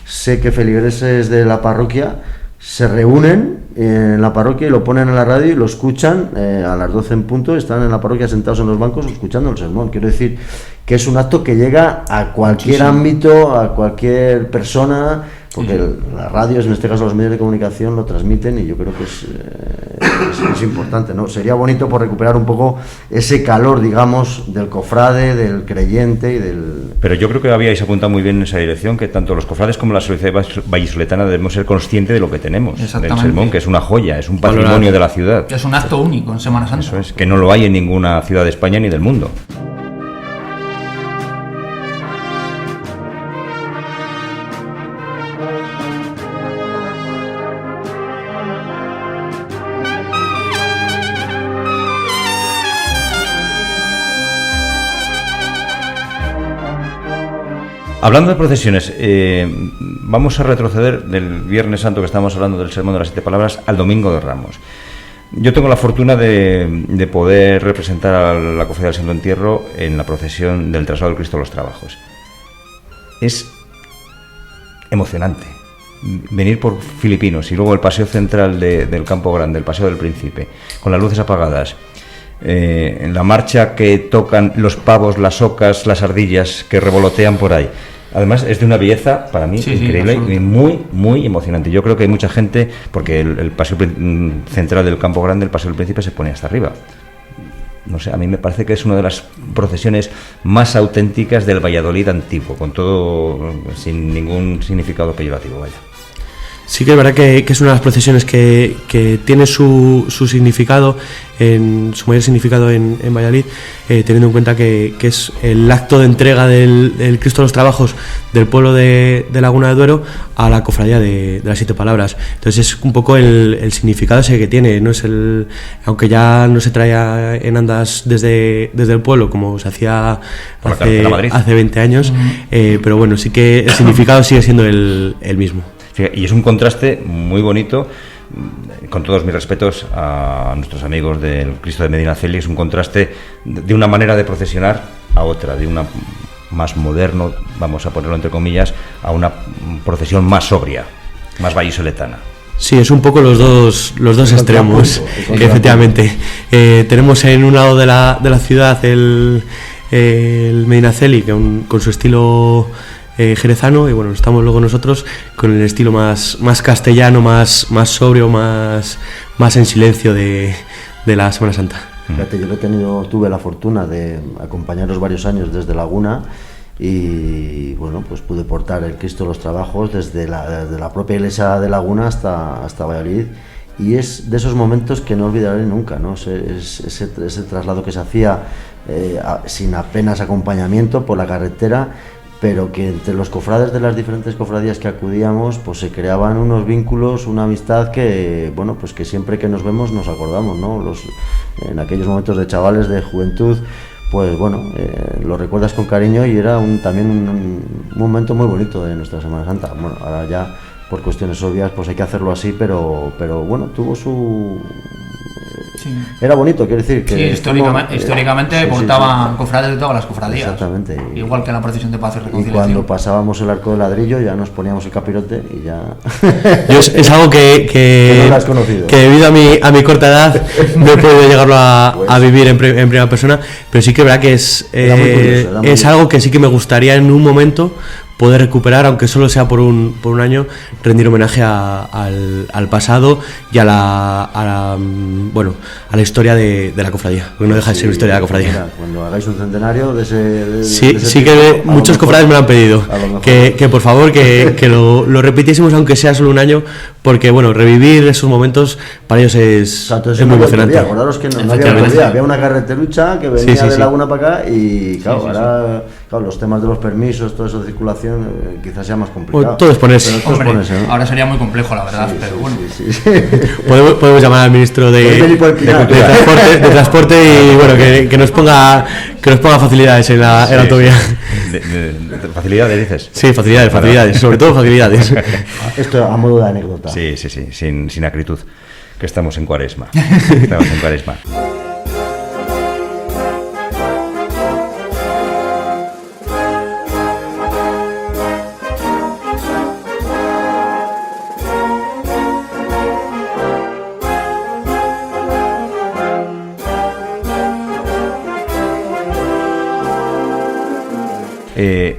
sé que feligreses de la parroquia se reúnen en la parroquia y lo ponen en la radio y lo escuchan a las 12 en punto, están en la parroquia sentados en los bancos escuchando el sermón. Quiero decir que es un acto que llega a cualquier ámbito, a cualquier persona, porque las radios, en este caso los medios de comunicación, lo transmiten y yo creo que es importante, ¿no? Sería bonito por recuperar un poco ese calor, digamos, del cofrade, del creyente y del... Pero yo creo que habíais apuntado muy bien en esa dirección, que tanto los cofrades como la sociedad vallisoletana debemos ser conscientes de lo que tenemos, del sermón, que es una joya, es un patrimonio de la ciudad. Es un acto único en Semana Santa. Eso es, que no lo hay en ninguna ciudad de España ni del mundo. Hablando de procesiones, vamos a retroceder del Viernes Santo, que estábamos hablando del Sermón de las 7 Palabras, al Domingo de Ramos. Yo tengo la fortuna de poder representar a la Cofradía del Santo Entierro en la procesión del Traslado del Cristo a los Trabajos. Es emocionante venir por Filipinos y luego el paseo central del Campo Grande, el Paseo del Príncipe, con las luces apagadas. En la marcha que tocan los pavos, las ocas, las ardillas que revolotean por ahí. Además es de una belleza para mí increíble y muy, muy emocionante. Yo creo que hay mucha gente, porque el paseo central del Campo Grande, el Paseo del Príncipe, se pone hasta arriba. No sé, a mí me parece que es una de las procesiones más auténticas del Valladolid antiguo, con todo, sin ningún significado peyorativo, vaya. Sí que es verdad que es una de las procesiones que tiene su significado, su mayor significado en Valladolid, teniendo en cuenta que es el acto de entrega del Cristo de los Trabajos del pueblo de Laguna de Duero a la cofradía de las Siete Palabras. Entonces es un poco el significado ese que tiene, no es aunque ya no se trae en andas desde el pueblo como se hacía hace 20 años, pero bueno, sí que el significado sigue siendo el mismo. Y es un contraste muy bonito, con todos mis respetos a nuestros amigos del Cristo de Medinaceli, es un contraste de una manera de procesionar a otra, de una más moderno, vamos a ponerlo entre comillas, a una procesión más sobria, más vallisoletana. Sí, es un poco los dos extremos, efectivamente. Tenemos en un lado de la ciudad el Medinaceli, con su estilo jerezano, y bueno, estamos luego nosotros con el estilo más castellano, más sobrio, más en silencio de la Semana Santa. Fíjate, yo tuve la fortuna de acompañaros varios años desde Laguna y bueno, pues pude portar el Cristo de los Trabajos desde la propia iglesia de Laguna hasta Valladolid, y es de esos momentos que no olvidaré nunca, ¿no? Ese traslado que se hacía sin apenas acompañamiento por la carretera, pero que entre los cofrades de las diferentes cofradías que acudíamos, pues se creaban unos vínculos, una amistad que, bueno, pues que siempre que nos vemos nos acordamos, ¿no? En aquellos momentos de chavales, de juventud, pues bueno, lo recuerdas con cariño, y era también un momento muy bonito de nuestra Semana Santa. Bueno, ahora ya por cuestiones obvias pues hay que hacerlo así, pero bueno, tuvo su... Sí. Era bonito, quiero decir que... Sí, históricamente portaban cofrades de todas las cofradías. Exactamente. Igual que en la procesión de Paz y Reconciliación. Y cuando pasábamos el arco de ladrillo ya nos poníamos el capirote y ya... Es algo que no lo has conocido. Que debido a mi corta edad no he podido llegarlo a vivir en primera persona, pero sí que es verdad que es algo que sí que me gustaría en un momento poder recuperar, aunque solo sea por un año, rendir homenaje al pasado y a la historia de la cofradía, porque no deja de ser una historia de la cofradía. Mira, cuando hagáis un centenario de ese sí que muchos cofrades me lo han pedido, que por favor que lo repitiésemos aunque sea solo un año, porque bueno, revivir esos momentos para ellos es muy emocionante. Acordaros que no había autovía, había una carreterucha que venía de Laguna para acá, y claro, ahora los temas de los permisos, todo eso de circulación, quizás sea más complicado. Todo es ponerse. Hombre, ¿no? Ahora sería muy complejo, la verdad, pero bueno. Podemos llamar al ministro de transporte y bueno, que nos ponga facilidades en la autovía. ¿Facilidades dices? Sí, facilidades, sobre todo facilidades. Esto a modo de anécdota. Sí, sin acritud, que estamos en Cuaresma.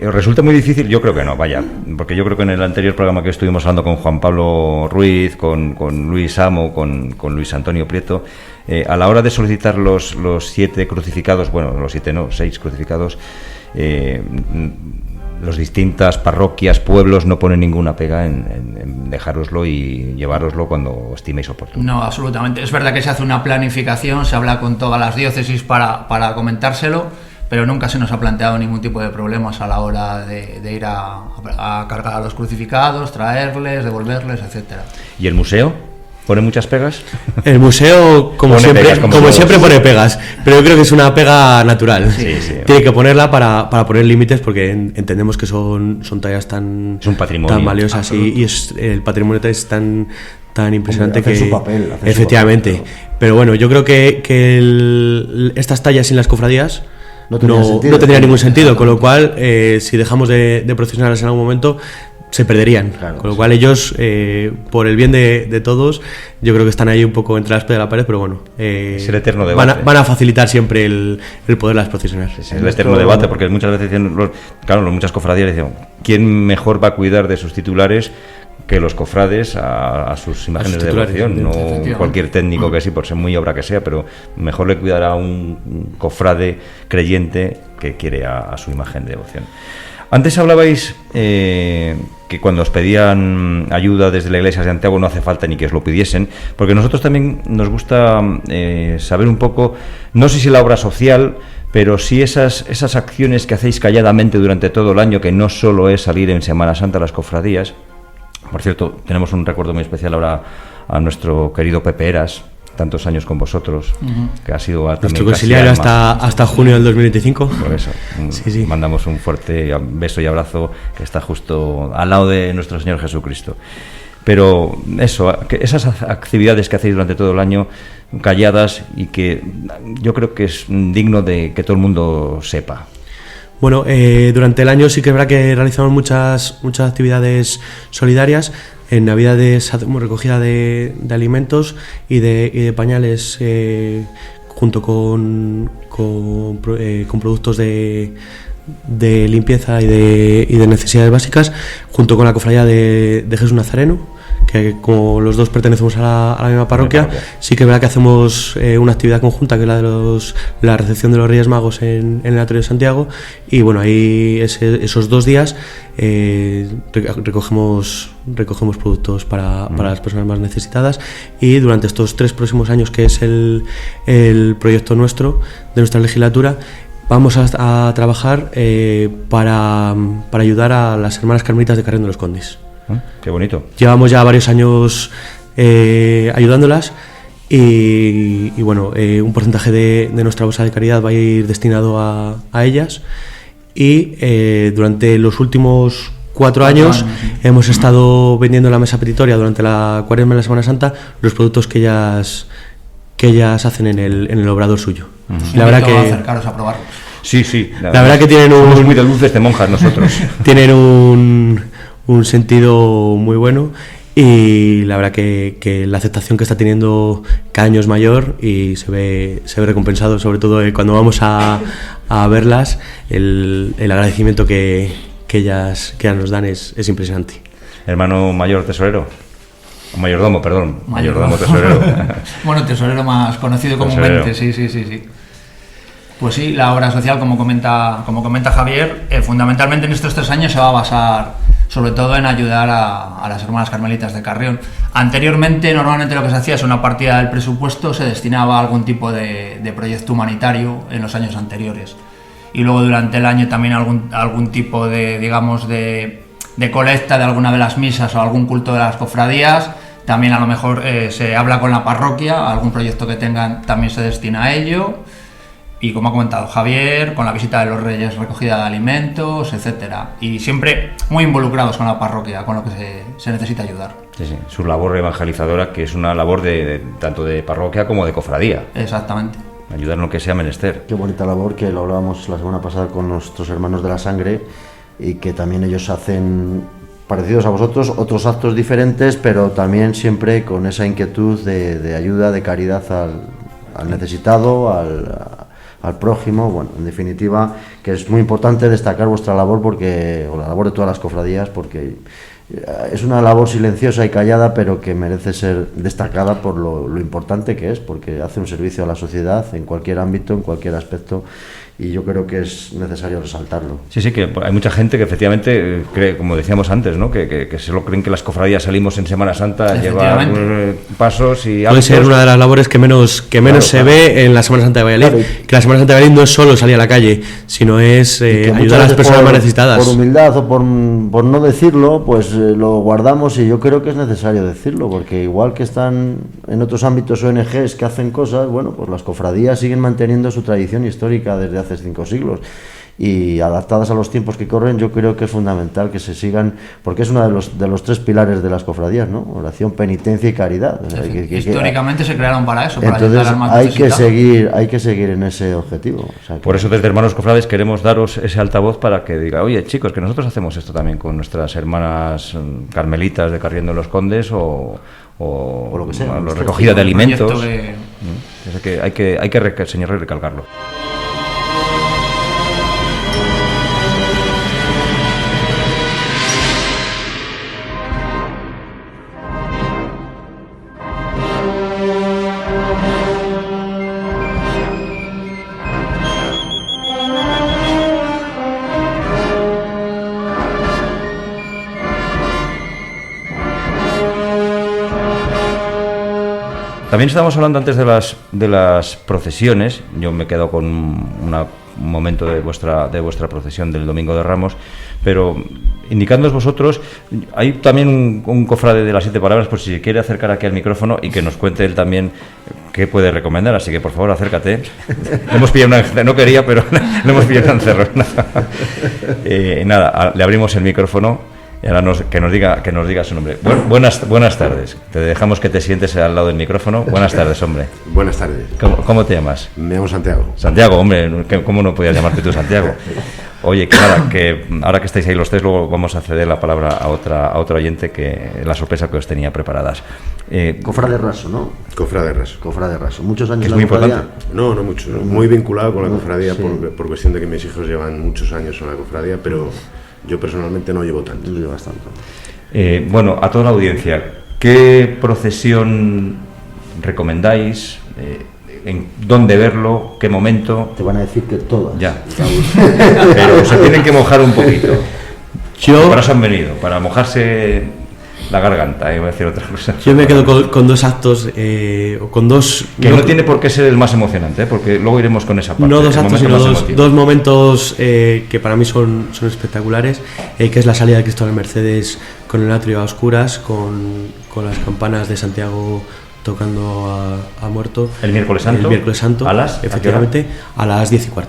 ¿Os resulta muy difícil? Yo creo que no, vaya, porque yo creo que en el anterior programa que estuvimos hablando con Juan Pablo Ruiz, con Luis Amo, con Luis Antonio Prieto, a la hora de solicitar los 7 crucificados, bueno, los 7 no, 6 crucificados, las distintas parroquias, pueblos no ponen ninguna pega en dejároslo y llevároslo cuando estiméis oportuno. No, absolutamente. Es verdad que se hace una planificación, se habla con todas las diócesis para comentárselo, pero nunca se nos ha planteado ningún tipo de problemas a la hora de ir a cargar a los crucificados, traerles, devolverles, etcétera. ¿Y el museo? ¿Pone muchas pegas? El museo, como siempre pone pegas, pero yo creo que es una pega natural. Sí. Tiene que ponerla para poner límites, porque entendemos que son tallas tan valiosas y el patrimonio es tan impresionante. Hombre, hace su papel, efectivamente. Su papel. Pero bueno, yo creo que estas tallas sin las cofradías no tendría ningún sentido, con lo cual si dejamos de procesionarlas en algún momento se perderían, claro, con lo cual ellos, por el bien de todos, yo creo que están ahí un poco entre la espada y la pared, pero bueno, es el eterno debate. Van a facilitar siempre el poderlas procesionar. Es el eterno debate, porque muchas veces dicen, muchas cofradías dicen, ¿quién mejor va a cuidar de sus titulares que los cofrades a sus imágenes de devoción? No cualquier técnico que sí, por ser muy obra que sea, pero mejor le cuidará a un cofrade creyente que quiere a su imagen de devoción. Antes hablabais que cuando os pedían ayuda desde la Iglesia de Santiago no hace falta ni que os lo pidiesen, porque nosotros también nos gusta saber un poco, no sé si la obra social, pero sí esas acciones que hacéis calladamente durante todo el año, que no solo es salir en Semana Santa a las cofradías. Por cierto, tenemos un recuerdo muy especial ahora a nuestro querido Pepe Eras, tantos años con vosotros, que ha sido nuestro conciliario hasta junio del 2025. Por eso, sí. Mandamos un fuerte beso y abrazo, que está justo al lado de nuestro Señor Jesucristo. Pero eso, esas actividades que hacéis durante todo el año, calladas, y que yo creo que es digno de que todo el mundo sepa. Bueno, durante el año sí que es verdad que realizamos muchas actividades solidarias. En Navidades hacemos recogida de alimentos y de pañales, junto con productos de limpieza y de necesidades básicas, junto con la cofradía de Jesús Nazareno, que como los dos pertenecemos a la misma parroquia, sí que es verdad que hacemos una actividad conjunta, que es la recepción de los Reyes Magos en el Atrio de Santiago, y bueno, ahí esos 2 días recogemos productos para las personas más necesitadas, y durante estos 3 próximos años, que es el proyecto nuestro, de nuestra legislatura, vamos a trabajar para ayudar a las hermanas carmelitas de Carrión de los Condes. Qué bonito. Llevamos ya varios años ayudándolas, y bueno, un porcentaje de nuestra bolsa de caridad va a ir destinado a ellas, y durante los últimos 4 años hemos estado vendiendo en la mesa petitoria durante la Cuaresma y la Semana Santa los productos que ellas hacen en el obrador suyo. La verdad que acercaros a probarlos. Sí. La verdad que tienen somos muy de luces de monjas nosotros. Tienen un sentido muy bueno, y la verdad que la aceptación que está teniendo cada año es mayor, y se ve recompensado, sobre todo cuando vamos a verlas, el agradecimiento que ellas nos dan es impresionante. Hermano mayor tesorero, mayordomo, perdón, mayordomo tesorero. Bueno, tesorero más conocido comúnmente, sí. Pues sí, la obra social, como comenta Javier, fundamentalmente en estos 3 años se va a basar sobre todo en ayudar a las hermanas carmelitas de Carrión. Anteriormente, normalmente lo que se hacía es una partida del presupuesto, se destinaba a algún tipo de proyecto humanitario en los años anteriores. Y luego durante el año también algún tipo de colecta de alguna de las misas o algún culto de las cofradías. También a lo mejor se habla con la parroquia, algún proyecto que tengan también se destina a ello. Y como ha comentado Javier, con la visita de los Reyes, recogida de alimentos, etcétera. Y siempre muy involucrados con la parroquia, con lo que se necesita ayudar. Sí, su labor evangelizadora, que es una labor tanto de parroquia como de cofradía. Exactamente. Ayudar en lo que sea menester. Qué bonita labor, que lo hablábamos la semana pasada con nuestros hermanos de la sangre, y que también ellos hacen, parecidos a vosotros, otros actos diferentes, pero también siempre con esa inquietud de ayuda, de caridad al necesitado, al prójimo. Bueno, en definitiva, que es muy importante destacar vuestra labor, o la labor de todas las cofradías, porque es una labor silenciosa y callada, pero que merece ser destacada por lo importante que es, porque hace un servicio a la sociedad en cualquier ámbito, en cualquier aspecto, y yo creo que es necesario resaltarlo. Sí, que hay mucha gente que efectivamente cree, como decíamos antes, ¿no? que solo creen que las cofradías salimos en Semana Santa a llevar pasos y puede ser una de las labores que menos se ve en la Semana Santa de Valladolid. Claro. Que la Semana Santa de Valladolid no es solo salir a la calle, sino es ayudar a las personas más necesitadas. Por humildad o por no decirlo, pues lo guardamos, y yo creo que es necesario decirlo, porque igual que están en otros ámbitos ONGs que hacen cosas, bueno, pues las cofradías siguen manteniendo su tradición histórica desde hace 5 siglos, y adaptadas a los tiempos que corren. Yo creo que es fundamental que se sigan, porque es uno de los 3 pilares de las cofradías, ¿no? Oración, penitencia y caridad. Históricamente se crearon para eso, para ayudar al más necesitado. Hay que seguir en ese objetivo. O sea, por eso desde Hermanos Cofrades queremos daros ese altavoz para que diga, oye chicos, que nosotros hacemos esto también con nuestras hermanas carmelitas de Carrión de los Condes, o lo que sea, la recogida de alimentos. Es que hay que señalar y recalcarlo. También estábamos hablando antes de las procesiones. Yo me he quedado con un momento de vuestra procesión del Domingo de Ramos, pero indicándoos vosotros, hay también un cofrade de las 7 palabras, por si se quiere acercar aquí al micrófono y que nos cuente él también qué puede recomendar, así que por favor acércate. Le hemos pillado no quería, pero le hemos pillado una encerrona. Nada, le abrimos el micrófono. Y ahora que nos diga su nombre. Buenas tardes. Te dejamos que te sientes al lado del micrófono. Buenas tardes, hombre. Buenas tardes. ¿Cómo te llamas? Me llamo Santiago. Santiago, hombre, ¿cómo no podías llamarte tú Santiago? Oye, que ahora que estáis ahí los tres, luego vamos a ceder la palabra a otro oyente, que la sorpresa que os tenía preparadas. Cofrade raso, ¿no? Cofrade raso. Cofrade raso. Muchos años es en muy la cofradía. importante. No mucho. ¿No? Muy vinculado con la cofradía, sí. por cuestión de que mis hijos llevan muchos años en la cofradía, pero yo personalmente no llevo tanto. No llevas tanto. Bueno, a toda la audiencia, ¿qué procesión recomendáis? ¿En dónde verlo? ¿Qué momento? Te van a decir que todas. Ya. Pero se tienen que mojar un poquito. Para eso han venido, para mojarse la garganta, iba a decir otra cosa. Yo me quedo con dos actos, con dos... Que no tiene por qué ser el más emocionante, porque luego iremos con esa parte. No dos actos, sino emotivo. dos momentos que para mí son espectaculares, que es la salida de Cristo de las Mercedes con el atrio a oscuras, con las campanas de Santiago tocando a muerto. El miércoles santo. ¿A las? Efectivamente, a las 10:15.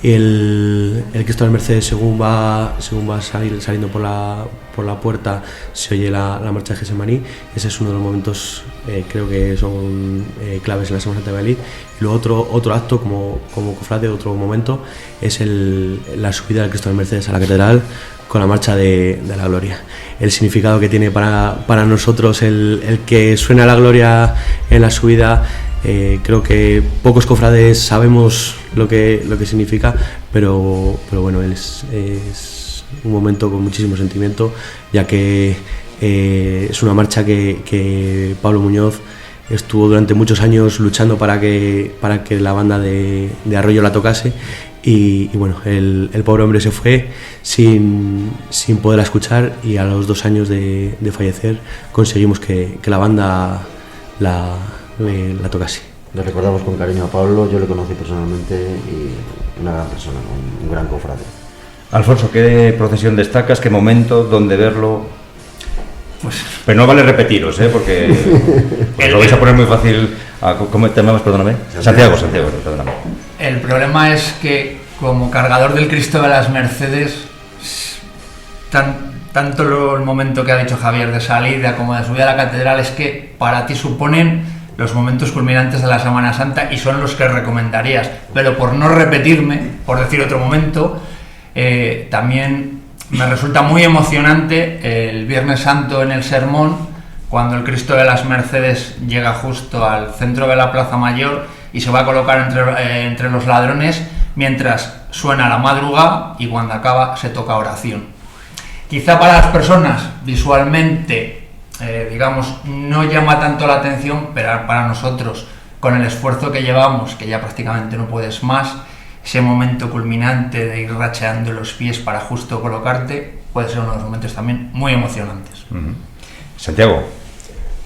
El Cristo de las Mercedes, según va saliendo por la puerta, se oye la marcha de Gesemaní. Ese es uno de los momentos, creo que son claves en la Semana Santa de Valladolid. Y luego otro acto, como cofrade, otro momento, es la subida del Cristo de las Mercedes a la catedral con la marcha de la gloria. El significado que tiene para nosotros el que suena la gloria en la subida. Creo que pocos cofrades sabemos lo que significa, pero bueno, es un momento con muchísimo sentimiento, ya que es una marcha que Pablo Muñoz estuvo durante muchos años luchando para que la banda de Arroyo la tocase, y bueno, el pobre hombre se fue sin poderla escuchar, y a los 2 años de fallecer conseguimos que la banda la tocase. Le recordamos con cariño a Pablo. Yo le conocí personalmente y una gran persona, un gran cofrade. Alfonso, ¿qué procesión destacas? ¿Qué momento? ¿Dónde verlo? Pues, pero no vale repetiros, porque lo vais a poner muy fácil. ¿Cómo te llamas? Perdóname. Santiago, perdóname. El problema es que, como cargador del Cristo de las Mercedes, tanto el momento que ha dicho Javier de salida como de subida a la catedral, es que para ti suponen los momentos culminantes de la Semana Santa y son los que recomendarías. Pero por no repetirme, por decir otro momento, también me resulta muy emocionante el Viernes Santo en el sermón, cuando el Cristo de las Mercedes llega justo al centro de la Plaza Mayor y se va a colocar entre los ladrones, mientras suena la madrugada y cuando acaba se toca oración. Quizá para las personas visualmente, no llama tanto la atención, pero para nosotros, con el esfuerzo que llevamos, que ya prácticamente no puedes más, ese momento culminante de ir racheando los pies para justo colocarte, puede ser uno de los momentos también muy emocionantes. Uh-huh. Santiago.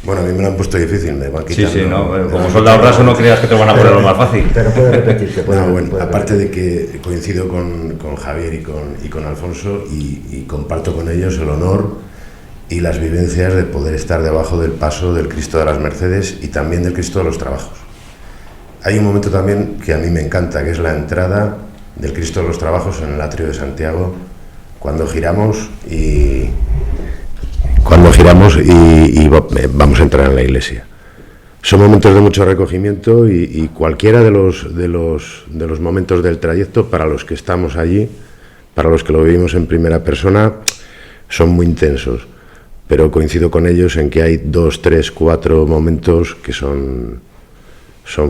Bueno, a mí me lo han puesto difícil, me van quitando. Sí, no, como soldado raso no creas que te van a poner lo más fácil. Pero puede repetirte. Aparte de que coincido con Javier y con Alfonso, y comparto con ellos el honor y las vivencias de poder estar debajo del paso del Cristo de las Mercedes y también del Cristo de los Trabajos. Hay un momento también que a mí me encanta, que es la entrada del Cristo de los Trabajos en el atrio de Santiago, cuando giramos y vamos a entrar en la iglesia. Son momentos de mucho recogimiento, y cualquiera de los momentos del trayecto, para los que estamos allí, para los que lo vivimos en primera persona, son muy intensos. Pero coincido con ellos en que hay 2, 3, 4 momentos que son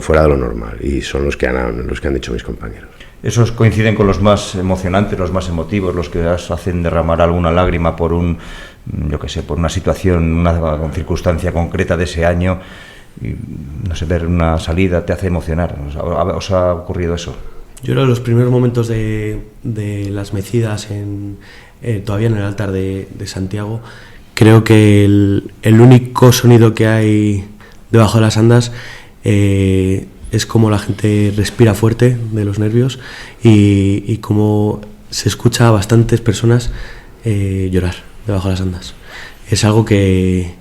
fuera de lo normal, y son los que han dicho mis compañeros. ¿Esos coinciden con los más emocionantes, los más emotivos, los que os hacen derramar alguna lágrima por por una situación, una circunstancia concreta de ese año? Y, no sé, ver una salida te hace emocionar. ¿Os ha ocurrido eso? Yo creo que los primeros momentos de las mecidas todavía en el altar de Santiago, creo que el único sonido que hay debajo de las andas, es como la gente respira fuerte de los nervios y como se escucha a bastantes personas llorar debajo de las andas. Es algo que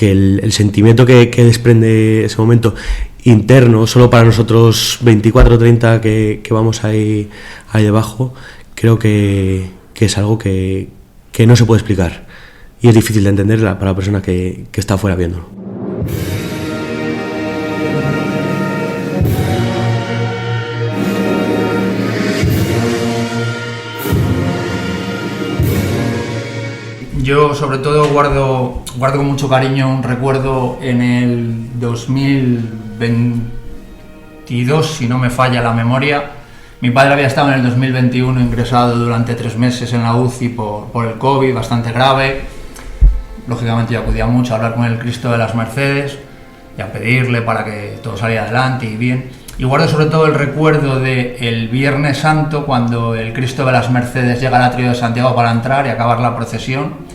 el sentimiento que desprende ese momento interno, solo para nosotros 24 o 30 que vamos ahí debajo, creo que es algo que no se puede explicar y es difícil de entender para la persona que está afuera viéndolo. Yo sobre todo guardo con mucho cariño un recuerdo en el 2022, si no me falla la memoria. Mi padre había estado en el 2021 ingresado durante 3 meses en la UCI por el COVID, bastante grave. Lógicamente yo acudía mucho a hablar con el Cristo de las Mercedes y a pedirle para que todo saliera adelante y bien. Y guardo sobre todo el recuerdo del Viernes Santo, cuando el Cristo de las Mercedes llega al atrio de Santiago para entrar y acabar la procesión.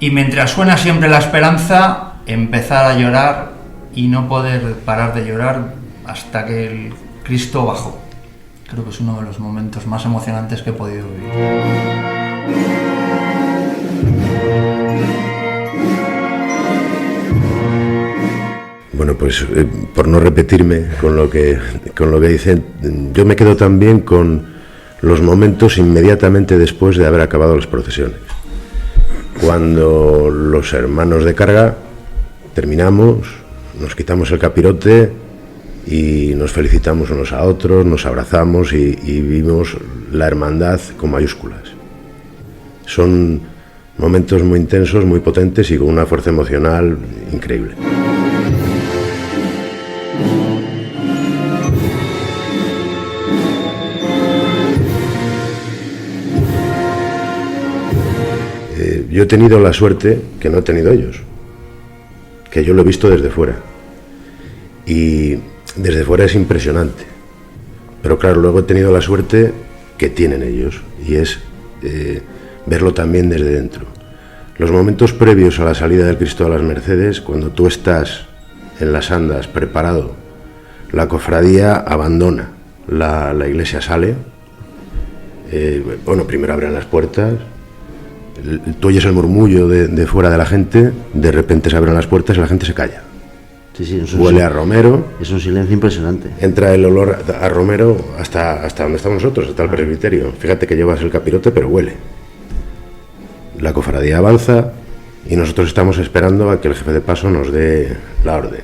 Y mientras suena siempre la esperanza, empezar a llorar y no poder parar de llorar hasta que el Cristo bajó. Creo que es uno de los momentos más emocionantes que he podido vivir. Bueno, pues por no repetirme con lo que dicen, yo me quedo también con los momentos inmediatamente después de haber acabado las procesiones. Cuando los hermanos de carga terminamos, nos quitamos el capirote y nos felicitamos unos a otros, nos abrazamos y vivimos la hermandad con mayúsculas. Son momentos muy intensos, muy potentes y con una fuerza emocional increíble. Yo he tenido la suerte que no han tenido ellos, que yo lo he visto desde fuera. Y desde fuera es impresionante. Pero claro, luego he tenido la suerte que tienen ellos, y es verlo también desde dentro. Los momentos previos a la salida del Cristo de las Mercedes, cuando tú estás en las andas preparado, la cofradía abandona, la iglesia sale, primero abren las puertas, tú oyes el murmullo de fuera de la gente, de repente se abren las puertas y la gente se calla. Sí, huele a romero. Es un silencio impresionante. Entra el olor a romero hasta donde estamos nosotros, hasta el presbiterio. Fíjate que llevas el capirote, pero huele. La cofradía avanza y nosotros estamos esperando a que el jefe de paso nos dé la orden.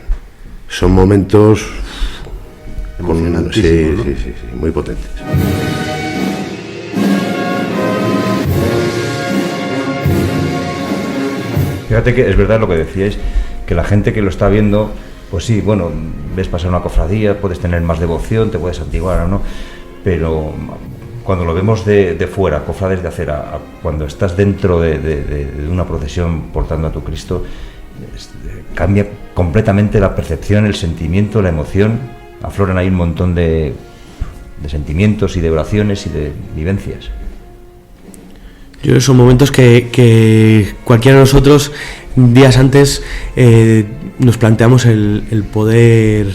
Son momentos emocionantísimos, ¿no? Sí, muy potentes. Fíjate que es verdad lo que decíais, que la gente que lo está viendo, pues sí, bueno, ves pasar una cofradía, puedes tener más devoción, te puedes santiguar o no, pero cuando lo vemos de fuera, cofrades de acera, cuando estás dentro de una procesión portando a tu Cristo, cambia completamente la percepción, el sentimiento, la emoción, afloran ahí un montón de sentimientos y de oraciones y de vivencias. Yo creo que son momentos que cualquiera de nosotros días antes nos planteamos el poder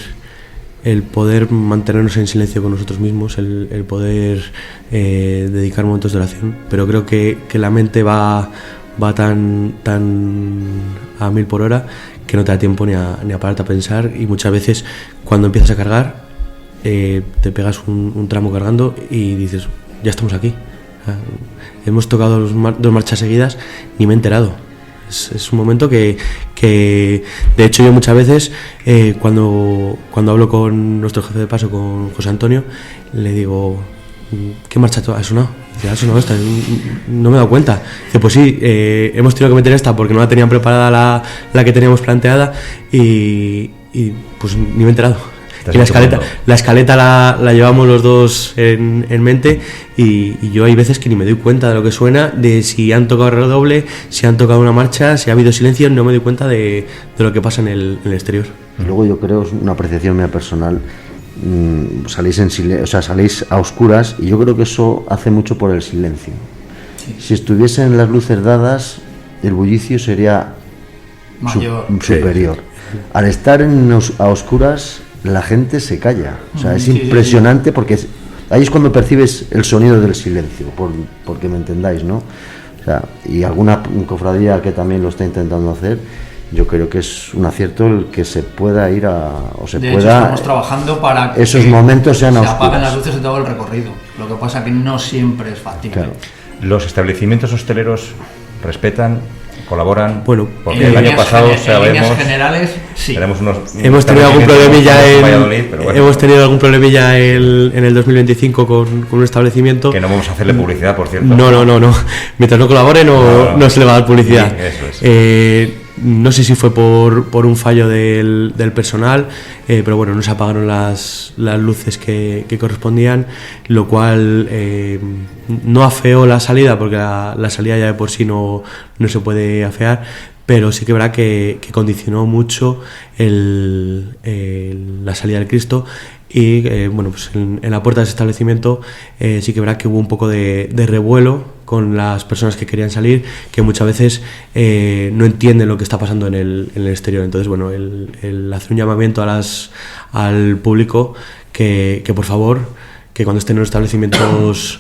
mantenernos en silencio con nosotros mismos, el poder dedicar momentos de oración, pero creo que la mente va tan a 1000 por hora que no te da tiempo ni a pararte a pensar, y muchas veces cuando empiezas a cargar te pegas un tramo cargando y dices, ya estamos aquí. Hemos tocado 2 marchas seguidas, ni me he enterado. Es un momento que de hecho yo muchas veces cuando hablo con nuestro jefe de paso, con José Antonio, le digo, ¿qué marcha ha sonado? Dice, ha sonado esta, no me he dado cuenta. Dice, pues sí, hemos tenido que meter esta porque no la tenían preparada la que teníamos planteada y pues ni me he enterado. Y la escaleta la llevamos los dos en mente y yo hay veces que ni me doy cuenta de lo que suena, de si han tocado redoble, si han tocado una marcha, si ha habido silencio, no me doy cuenta de lo que pasa en el exterior. Y luego yo creo, es una apreciación mía personal, salís en silencio, o sea, salís a oscuras, y yo creo que eso hace mucho por el silencio. Sí. Si estuviesen las luces dadas, el bullicio sería mayor, superior. al estar a oscuras la gente se calla. O sea, es impresionante porque ahí es cuando percibes el sonido del silencio, porque me entendáis, ¿no? O sea, y alguna cofradía que también lo está intentando hacer, yo creo que es un acierto el que se pueda ir de hecho, estamos trabajando para que esos momentos sean se oscuros. apaguen las luces de todo el recorrido. Lo que pasa que no siempre es factible. Claro. ¿Los establecimientos hosteleros respetan, colaboran? Bueno, porque el año pasado en líneas generales, sí. Hemos tenido algún problemilla hemos tenido algún problemilla en el 2025 con un establecimiento. Que no vamos a hacerle publicidad, por cierto. No. Mientras no colabore no se le va a dar publicidad. Sí, eso es. No sé si fue por un fallo del personal, pero bueno, no se apagaron las luces que correspondían, lo cual no afeó la salida, porque la salida ya de por sí no se puede afear, pero sí que verá que condicionó mucho la salida del Cristo. Y bueno, pues en la puerta de ese establecimiento sí que verá que hubo un poco de revuelo con las personas que querían salir, que muchas veces no entienden lo que está pasando en el exterior. Entonces, bueno, el hacer un llamamiento al público que por favor, que cuando estén en los establecimientos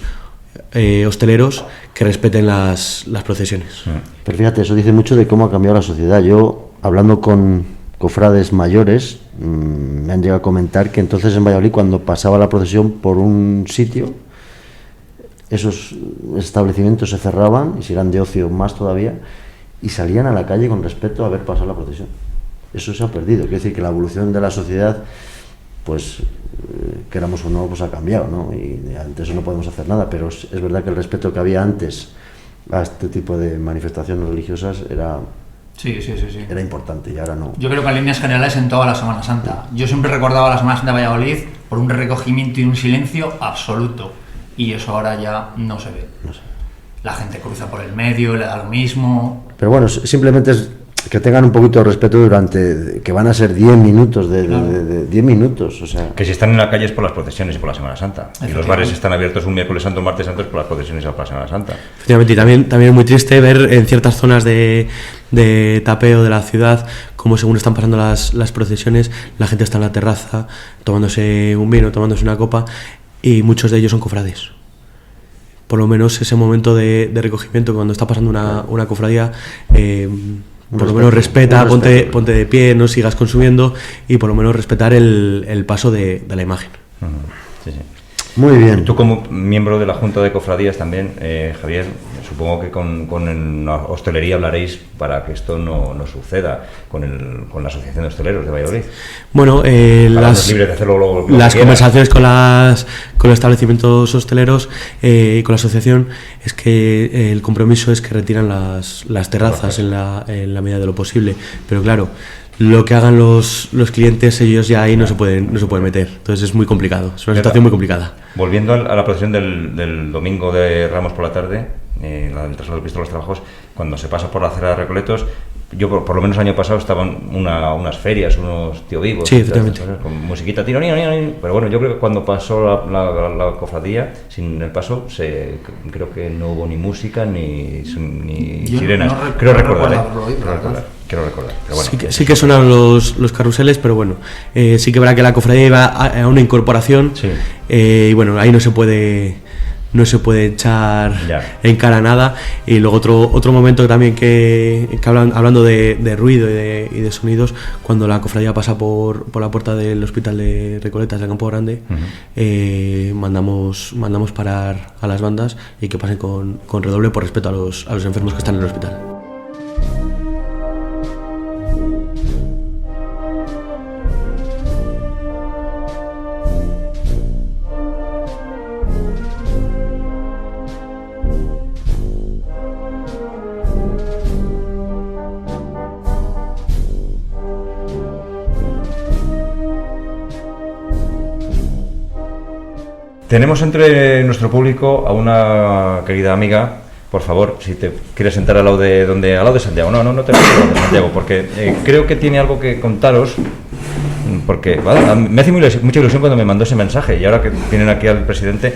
hosteleros, que respeten las procesiones. Pero fíjate, eso dice mucho de cómo ha cambiado la sociedad. Yo, hablando con cofrades mayores, me han llegado a comentar que entonces en Valladolid, cuando pasaba la procesión por un sitio, esos establecimientos se cerraban, y si eran de ocio más todavía, y salían a la calle con respeto a ver pasar la procesión. Eso se ha perdido. Quiere decir que la evolución de la sociedad, pues queramos o no, pues ha cambiado, ¿no? Y ante eso no podemos hacer nada, pero es verdad que el respeto que había antes a este tipo de manifestaciones religiosas era importante, y ahora no. Yo creo que en líneas generales en toda la Semana Santa. Yo siempre recordaba la Semana Santa de Valladolid por un recogimiento y un silencio absoluto, y eso ahora ya no se ve. No sé. La gente cruza por el medio, le da lo mismo. Pero bueno, simplemente es que tengan un poquito de respeto durante, que van a ser 10 minutos, de 10 minutos, o sea... Que si están en la calle es por las procesiones y por la Semana Santa. Y los bares están abiertos un miércoles santo, un martes santo, es por las procesiones y por la Semana Santa. Efectivamente, y también es muy triste ver en ciertas zonas de tapeo de la ciudad como según están pasando las procesiones, la gente está en la terraza tomándose un vino, tomándose una copa, y muchos de ellos son cofrades. Por lo menos ese momento de recogimiento, cuando está pasando una cofradía, por lo menos respeta, ponte de pie, no sigas consumiendo, y por lo menos respetar el paso de la imagen. Sí. Muy bien. Tú, como miembro de la Junta de Cofradías también, Javier, supongo que con la hostelería hablaréis para que esto no suceda con la Asociación de Hosteleros de Valladolid. Bueno, las conversaciones con los establecimientos hosteleros y con la asociación es que el compromiso es que retiran las terrazas en la medida de lo posible, pero claro, lo que hagan los clientes, ellos ya ahí no se pueden meter, entonces es muy complicado, es una situación muy complicada. Volviendo a la procesión del domingo de Ramos por la tarde, la del traslado del Cristo a los Trabajos, cuando se pasa por la acera de Recoletos, yo por lo menos el año pasado estaban unas ferias, unos tío vivos, sí, efectivamente, con musiquita, pero bueno, yo creo que cuando pasó la cofradía, sin el paso, creo que no hubo ni música ni sirenas. Quiero recordar. Pero bueno, sí que sonaron los carruseles, pero bueno, sí que verá que la cofradía iba a una incorporación, sí. Y bueno, ahí no se puede echar en cara nada. Y luego otro momento también que hablando de ruido y de sonidos, cuando la cofradía pasa por la puerta del hospital de Recoletas del Campo Grande, mandamos parar a las bandas y que pasen con redoble por respeto a los enfermos que están en el hospital. Tenemos entre nuestro público a una querida amiga. Por favor, si te quieres sentar al lado de Santiago. No te metas al lado de Santiago, porque creo que tiene algo que contaros. Porque me hace mucha ilusión cuando me mandó ese mensaje, y ahora que tienen aquí al presidente,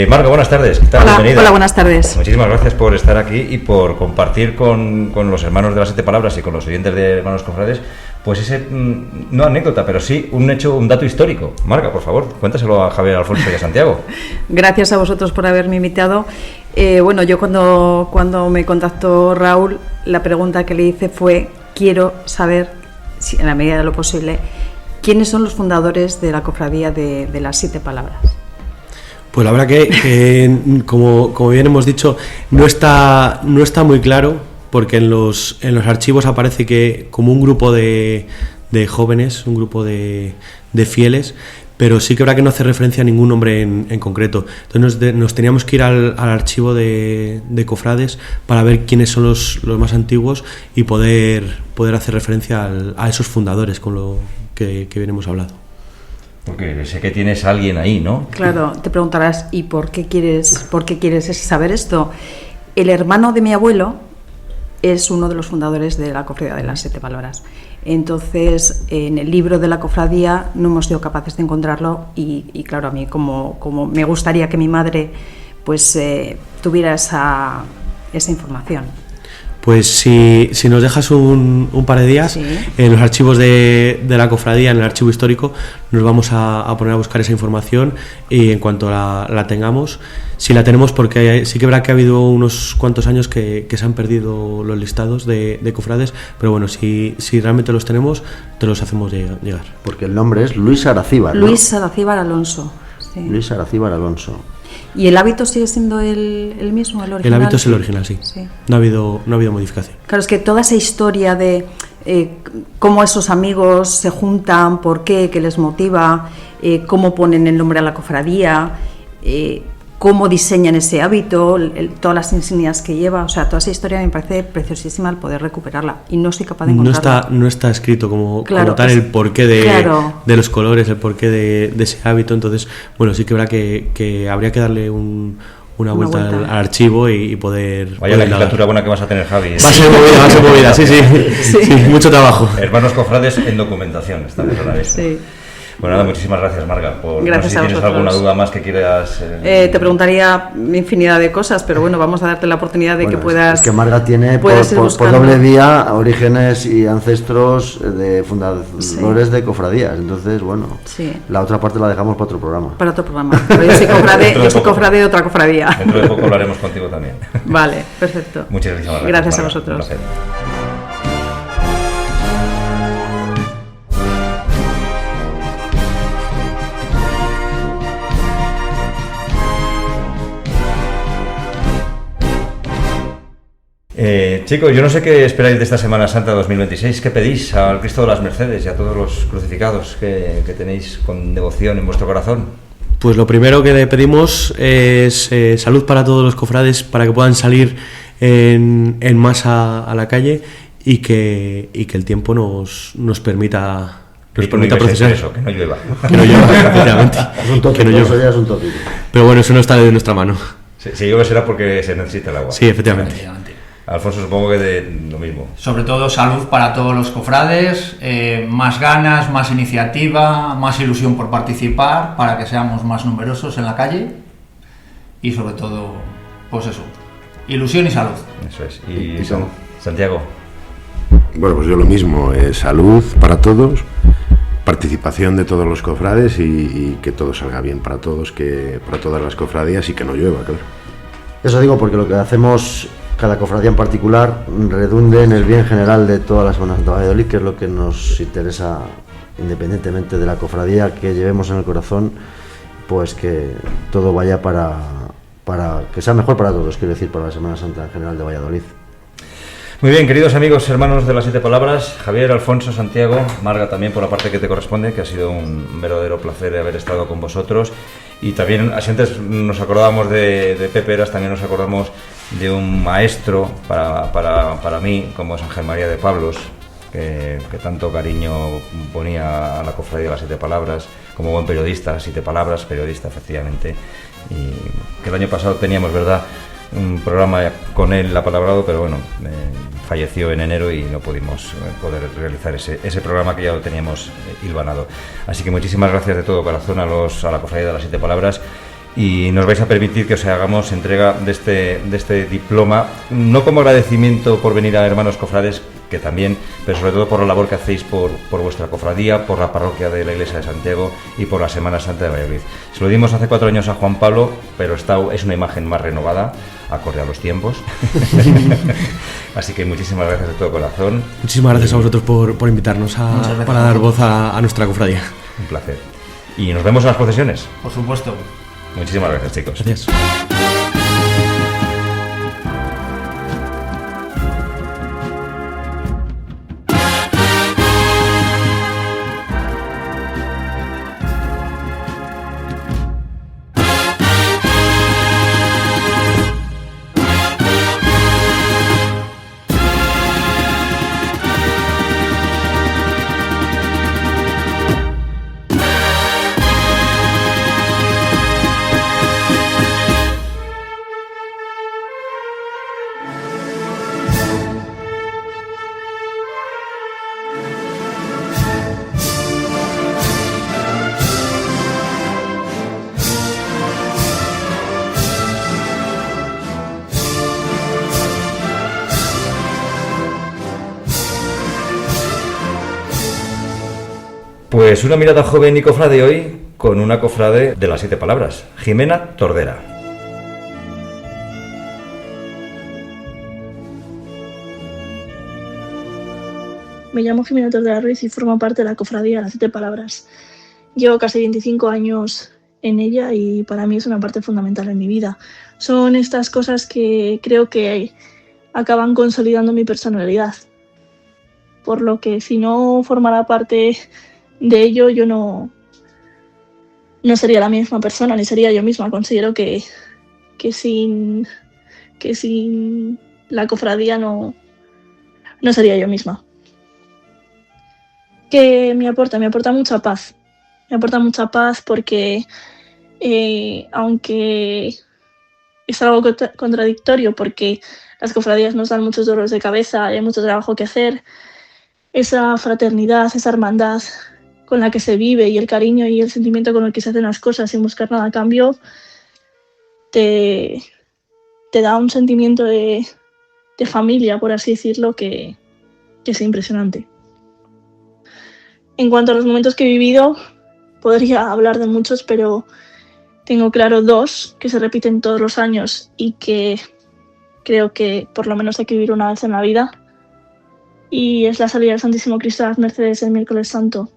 Marga, buenas tardes. ¿Qué tal? Hola, Bienvenida. hola, buenas tardes. Muchísimas gracias por estar aquí y por compartir con los hermanos de las 7 palabras y con los oyentes de Hermanos Cofrades, pues ese, no anécdota, pero sí un hecho, un dato histórico. Marga, por favor, cuéntaselo a Javier, Alfonso y a Santiago. Gracias a vosotros por haberme invitado. Bueno, yo cuando me contactó Raúl, la pregunta que le hice fue: quiero saber, si en la medida de lo posible, quiénes son los fundadores de la cofradía de las 7 palabras. Pues la verdad que como bien hemos dicho, no está muy claro, porque en los archivos aparece que como un grupo de jóvenes, un grupo de fieles, pero sí que habrá que no hace referencia a ningún nombre en concreto. Entonces nos teníamos que ir al archivo de cofrades para ver quiénes son los más antiguos y poder hacer referencia a esos fundadores con lo que bien hemos hablado. Porque sé que tienes a alguien ahí, ¿no? Claro, te preguntarás, ¿y por qué quieres saber esto? El hermano de mi abuelo es uno de los fundadores de la cofradía de las 7 palabras. Entonces, en el libro de la cofradía no hemos sido capaces de encontrarlo y claro, a mí como me gustaría que mi madre pues tuviera esa información. Pues si nos dejas un par de días, sí, en los archivos de la cofradía, en el archivo histórico, nos vamos a poner a buscar esa información y en cuanto la tengamos, si la tenemos, porque sí que verá que ha habido unos cuantos años que se han perdido los listados de cofrades, pero bueno, si realmente los tenemos, te los hacemos llegar. Porque el nombre es Luis Aracíbar, ¿no? Luis Aracíbar Alonso. Sí. Luis Aracíbar Alonso. ¿Y el hábito sigue siendo el mismo, el original? El hábito es el original, sí. No ha habido modificación. Claro, es que toda esa historia de cómo esos amigos se juntan, por qué les motiva, cómo ponen el nombre a la cofradía, cómo diseñan ese hábito, todas las insignias que lleva, o sea, toda esa historia me parece preciosísima el poder recuperarla y no soy capaz de encontrarla. No está escrito como tal el porqué de los colores, el porqué de ese hábito, entonces, bueno, sí que verá que habría que darle una vuelta al archivo y poder... Vaya legislatura buena que vas a tener, Javi. Va a ser movida, sí, mucho trabajo. Hermanos Cofrades en documentación, estamos a la vez. Sí. Bueno, nada, muchísimas gracias, Marga. Gracias, no sé si tienes alguna duda más que quieras... Te preguntaría infinidad de cosas, pero bueno, vamos a darte la oportunidad de que puedas... Es que Marga tiene por doble vía orígenes y ancestros de fundadores de cofradías. Entonces, bueno, la otra parte la dejamos para otro programa. Para otro programa. Pero yo soy cofrade de otra cofradía. Dentro de poco hablaremos contigo también. Vale, perfecto. Muchas gracias, Marga. Gracias a vosotros. Chicos, yo no sé qué esperáis de esta Semana Santa 2026. ¿Qué pedís al Cristo de las Mercedes y a todos los crucificados que tenéis con devoción en vuestro corazón? Pues lo primero que le pedimos es salud para todos los cofrades, para que puedan salir en masa a la calle y que el tiempo nos permita procesar eso, que no llueva. Que no llueva, efectivamente. Es un tópico, eso ya es un tópico. Pero bueno, eso no está de nuestra mano. Si llueve será porque se necesita el agua. Sí, efectivamente. Alfonso, supongo que de lo mismo. Sobre todo salud para todos los cofrades, más ganas, más iniciativa, más ilusión por participar, para que seamos más numerosos en la calle y sobre todo, pues eso, ilusión y salud. Eso es. ¿Y Santiago? Bueno, pues yo lo mismo, salud para todos, participación de todos los cofrades y que todo salga bien para todos, para todas las cofradías y que no llueva, claro. Eso digo porque lo que hacemos, cada cofradía en particular, redunde en el bien general de toda la Semana Santa de Valladolid, que es lo que nos interesa, independientemente de la cofradía que llevemos en el corazón, pues que todo vaya para que sea mejor para todos, quiero decir, para la Semana Santa en general de Valladolid. Muy bien, queridos amigos, hermanos de las 7 palabras, Javier, Alfonso, Santiago, Marga también por la parte que te corresponde, que ha sido un verdadero placer haber estado con vosotros. Y también, así antes nos acordábamos de Pepe Eras, también nos acordamos de un maestro para mí, como es Ángel María de Pablos, que tanto cariño ponía a la cofradía de las 7 palabras, como buen periodista, 7 palabras, periodista efectivamente, y que el año pasado teníamos, ¿verdad?, un programa con él apalabrado, pero bueno, falleció en enero y no pudimos poder realizar ese programa que ya lo teníamos hilvanado. Así que muchísimas gracias de todo corazón a la cofradía de las 7 palabras y nos vais a permitir que os hagamos entrega de este diploma, no como agradecimiento por venir a Hermanos Cofrades, que también, pero sobre todo por la labor que hacéis por vuestra cofradía, por la parroquia de la Iglesia de Santiago y por la Semana Santa de Valladolid. Se lo dimos hace 4 años a Juan Pablo, pero es una imagen más renovada, acorde a los tiempos. Así que muchísimas gracias de todo corazón. Muchísimas gracias a vosotros por invitarnos para dar voz a nuestra cofradía. Un placer. Y nos vemos en las procesiones. Por supuesto. Muchísimas gracias, chicos. Gracias. Pues una mirada joven y cofrade hoy con una cofrade de las 7 palabras, Jimena Tordera. Me llamo Jimena Tordera Ruiz y formo parte de la cofradía de las 7 palabras. Llevo casi 25 años en ella y para mí es una parte fundamental en mi vida. Son estas cosas que creo que acaban consolidando mi personalidad. Por lo que si no formara parte de ello, yo no sería la misma persona, ni sería yo misma. Considero que sin la cofradía no sería yo misma. ¿Qué me aporta? Me aporta mucha paz. Me aporta mucha paz porque, aunque es algo contradictorio, porque las cofradías nos dan muchos dolores de cabeza, hay mucho trabajo que hacer, esa fraternidad, esa hermandad con la que se vive y el cariño y el sentimiento con el que se hacen las cosas sin buscar nada a cambio, te da un sentimiento de familia, por así decirlo, que es impresionante. En cuanto a los momentos que he vivido, podría hablar de muchos, pero tengo claro 2 que se repiten todos los años y que creo que por lo menos hay que vivir una vez en la vida. Y es la salida del Santísimo Cristo de las Mercedes el miércoles santo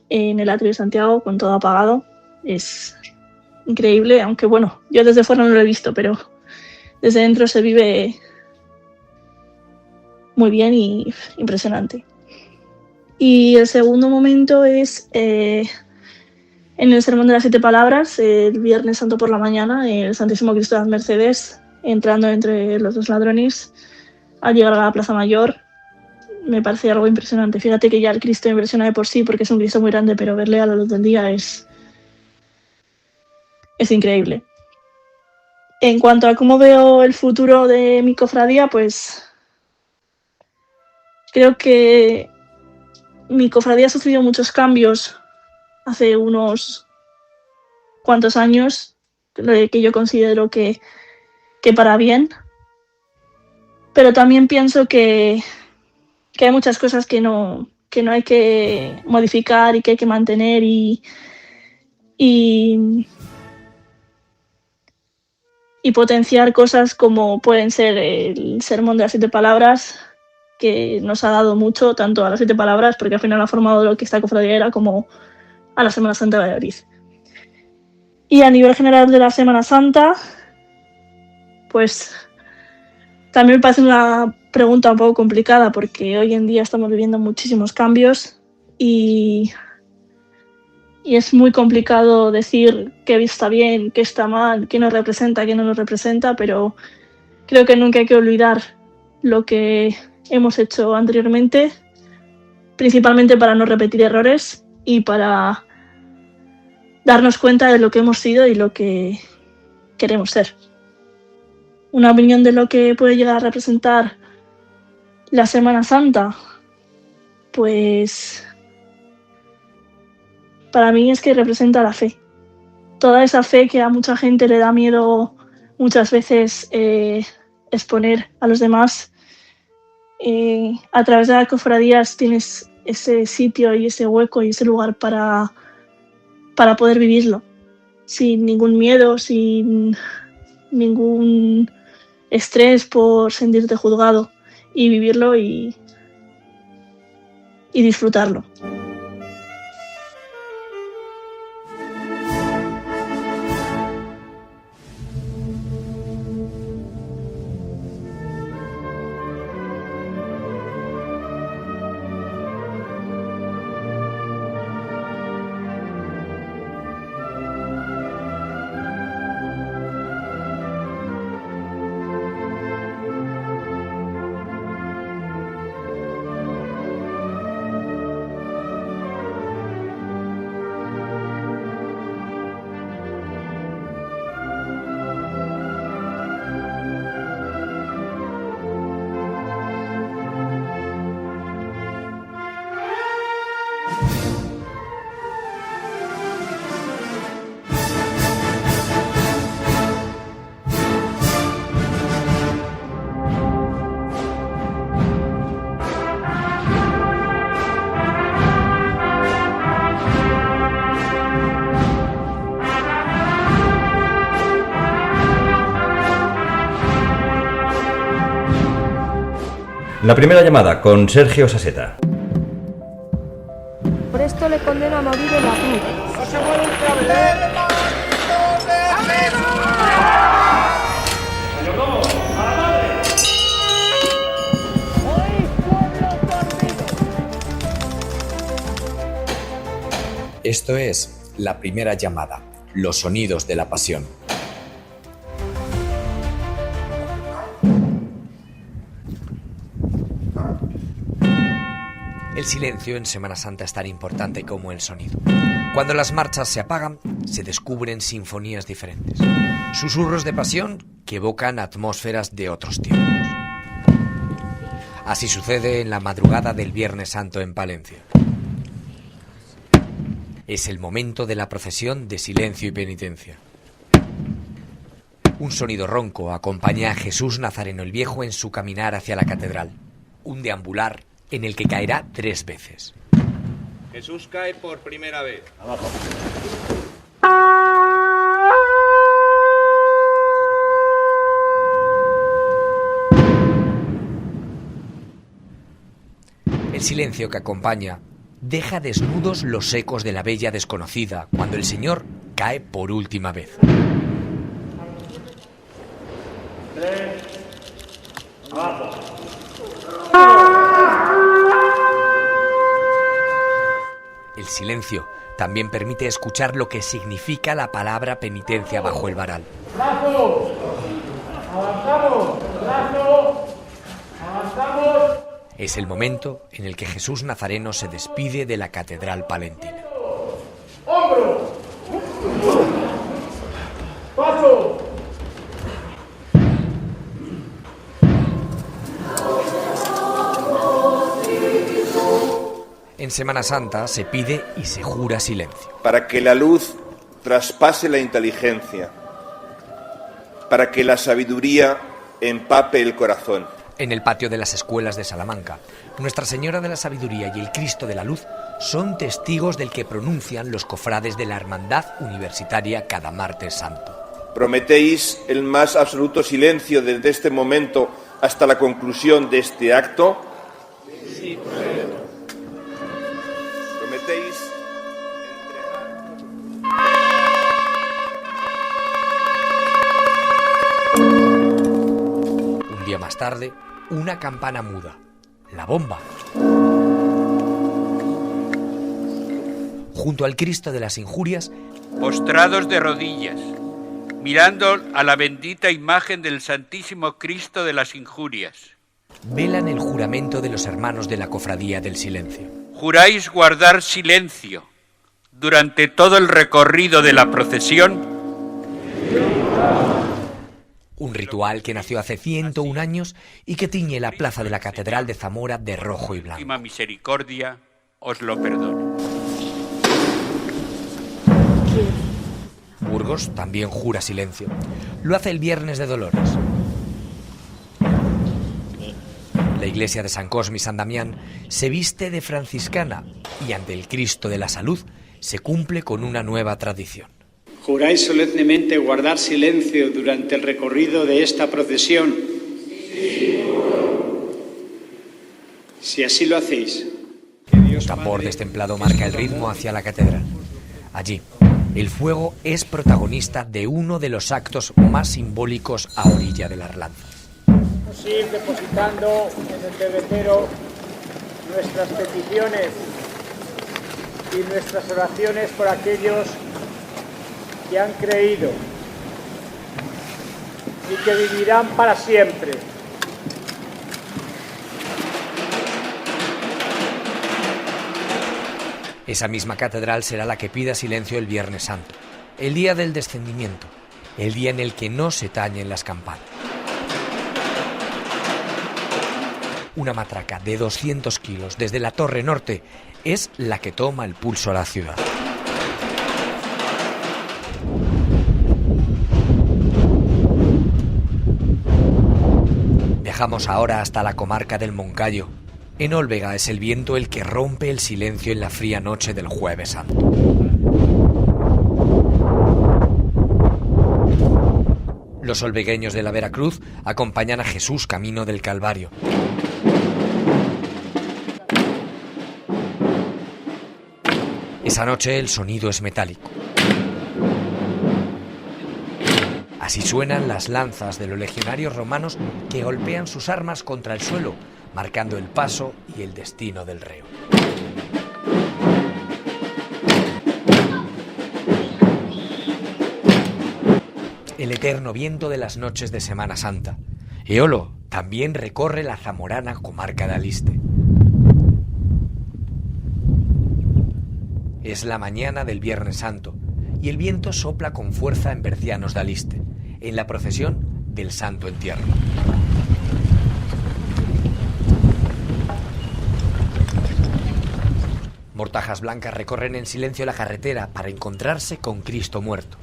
en el atrio de Santiago, con todo apagado. Es increíble, aunque bueno, yo desde fuera no lo he visto, pero desde dentro se vive muy bien y impresionante. Y el segundo momento es en el Sermón de las 7 palabras, el Viernes Santo por la mañana, el Santísimo Cristo de las Mercedes entrando entre los 2 ladrones al llegar a la Plaza Mayor. Me parece algo impresionante. Fíjate que ya el Cristo me impresiona de por sí porque es un Cristo muy grande, pero verle a la luz del día es increíble. En cuanto a cómo veo el futuro de mi cofradía, pues creo que mi cofradía ha sufrido muchos cambios hace unos cuantos años, que yo considero que para bien, pero también pienso que hay muchas cosas que no hay que modificar y que hay que mantener y potenciar cosas como pueden ser el Sermón de las 7 palabras, que nos ha dado mucho, tanto a las 7 palabras, porque al final ha formado lo que esta cofradía era, como a la Semana Santa de Valladolid. Y a nivel general de la Semana Santa, pues también me parece una pregunta un poco complicada, porque hoy en día estamos viviendo muchísimos cambios y es muy complicado decir qué está bien, qué está mal, qué nos representa, qué no nos representa, pero creo que nunca hay que olvidar lo que hemos hecho anteriormente, principalmente para no repetir errores y para darnos cuenta de lo que hemos sido y lo que queremos ser. Una opinión de lo que puede llegar a representar la Semana Santa, pues para mí es que representa la fe. toda esa fe que a mucha gente le da miedo muchas veces exponer a los demás. A través de las cofradías tienes ese sitio y ese hueco y ese lugar para poder vivirlo, sin ningún miedo, sin ningún estrés por sentirte juzgado, y vivirlo y disfrutarlo. La primera llamada con Sergio Saseta. Por esto le condeno a morir en la cruz. ¡No se mueve un cable! Esto es La Primera Llamada, los sonidos de la pasión. El silencio en Semana Santa es tan importante como el sonido. Cuando las marchas se apagan, se descubren sinfonías diferentes. Susurros de pasión que evocan atmósferas de otros tiempos. Así sucede en la madrugada del Viernes Santo en Palencia. Es el momento de la procesión de silencio y penitencia. Un sonido ronco acompaña a Jesús Nazareno el Viejo en su caminar hacia la catedral. Un deambular en el que caerá 3 veces. Jesús cae por primera vez. Abajo. El silencio que acompaña deja desnudos los ecos de la bella desconocida cuando el Señor cae por última vez. 3. Abajo. El silencio también permite escuchar lo que significa la palabra penitencia bajo el varal. ¡Brazo! ¡Avanzamos! ¡Brazo! ¡Avanzamos! Es el momento en el que Jesús Nazareno se despide de la catedral palentina. ¡Hombro! ¡Paso! En Semana Santa se pide y se jura silencio. Para que la luz traspase la inteligencia, para que la sabiduría empape el corazón. En el patio de las escuelas de Salamanca, Nuestra Señora de la Sabiduría y el Cristo de la Luz son testigos del que pronuncian los cofrades de la Hermandad Universitaria cada martes santo. ¿Prometéis el más absoluto silencio desde este momento hasta la conclusión de este acto? Sí, ¿Prometéis Un día más tarde, una campana muda, la bomba. Junto al Cristo de las Injurias, postrados de rodillas, mirando a la bendita imagen del Santísimo Cristo de las Injurias, velan el juramento de los hermanos de la Cofradía del Silencio. Juráis guardar silencio durante todo el recorrido de la procesión. Un ritual que nació hace 101 años y que tiñe la plaza de la Catedral de Zamora de rojo y blanco. Última misericordia os lo perdono. Burgos también jura silencio. Lo hace el Viernes de Dolores. La iglesia de San Cosme y San Damián se viste de franciscana y ante el Cristo de la Salud se cumple con una nueva tradición. ¿Juráis solemnemente guardar silencio durante el recorrido de esta procesión? Sí. Si así lo hacéis. Un tambor destemplado marca el ritmo hacia la catedral. Allí, el fuego es protagonista de uno de los actos más simbólicos a orilla de las lanzas. Vamos a ir depositando en el pebetero nuestras peticiones y nuestras oraciones por aquellos que han creído y que vivirán para siempre. Esa misma catedral será la que pida silencio el Viernes Santo, el día del descendimiento, el día en el que no se tañen las campanas. Una matraca de 200 kilos desde la Torre Norte es la que toma el pulso a la ciudad. Viajamos ahora hasta la comarca del Moncayo. En Olvega es el viento el que rompe el silencio en la fría noche del Jueves Santo. Los olvegueños de la Veracruz acompañan a Jesús camino del Calvario. Esa noche el sonido es metálico. Así suenan las lanzas de los legionarios romanos que golpean sus armas contra el suelo, marcando el paso y el destino del reo. El eterno viento de las noches de Semana Santa. Eolo también recorre la zamorana comarca de Aliste. Es la mañana del Viernes Santo y el viento sopla con fuerza en Bercianos de Aliste, en la procesión del Santo Entierro. Mortajas blancas recorren en silencio la carretera para encontrarse con Cristo muerto.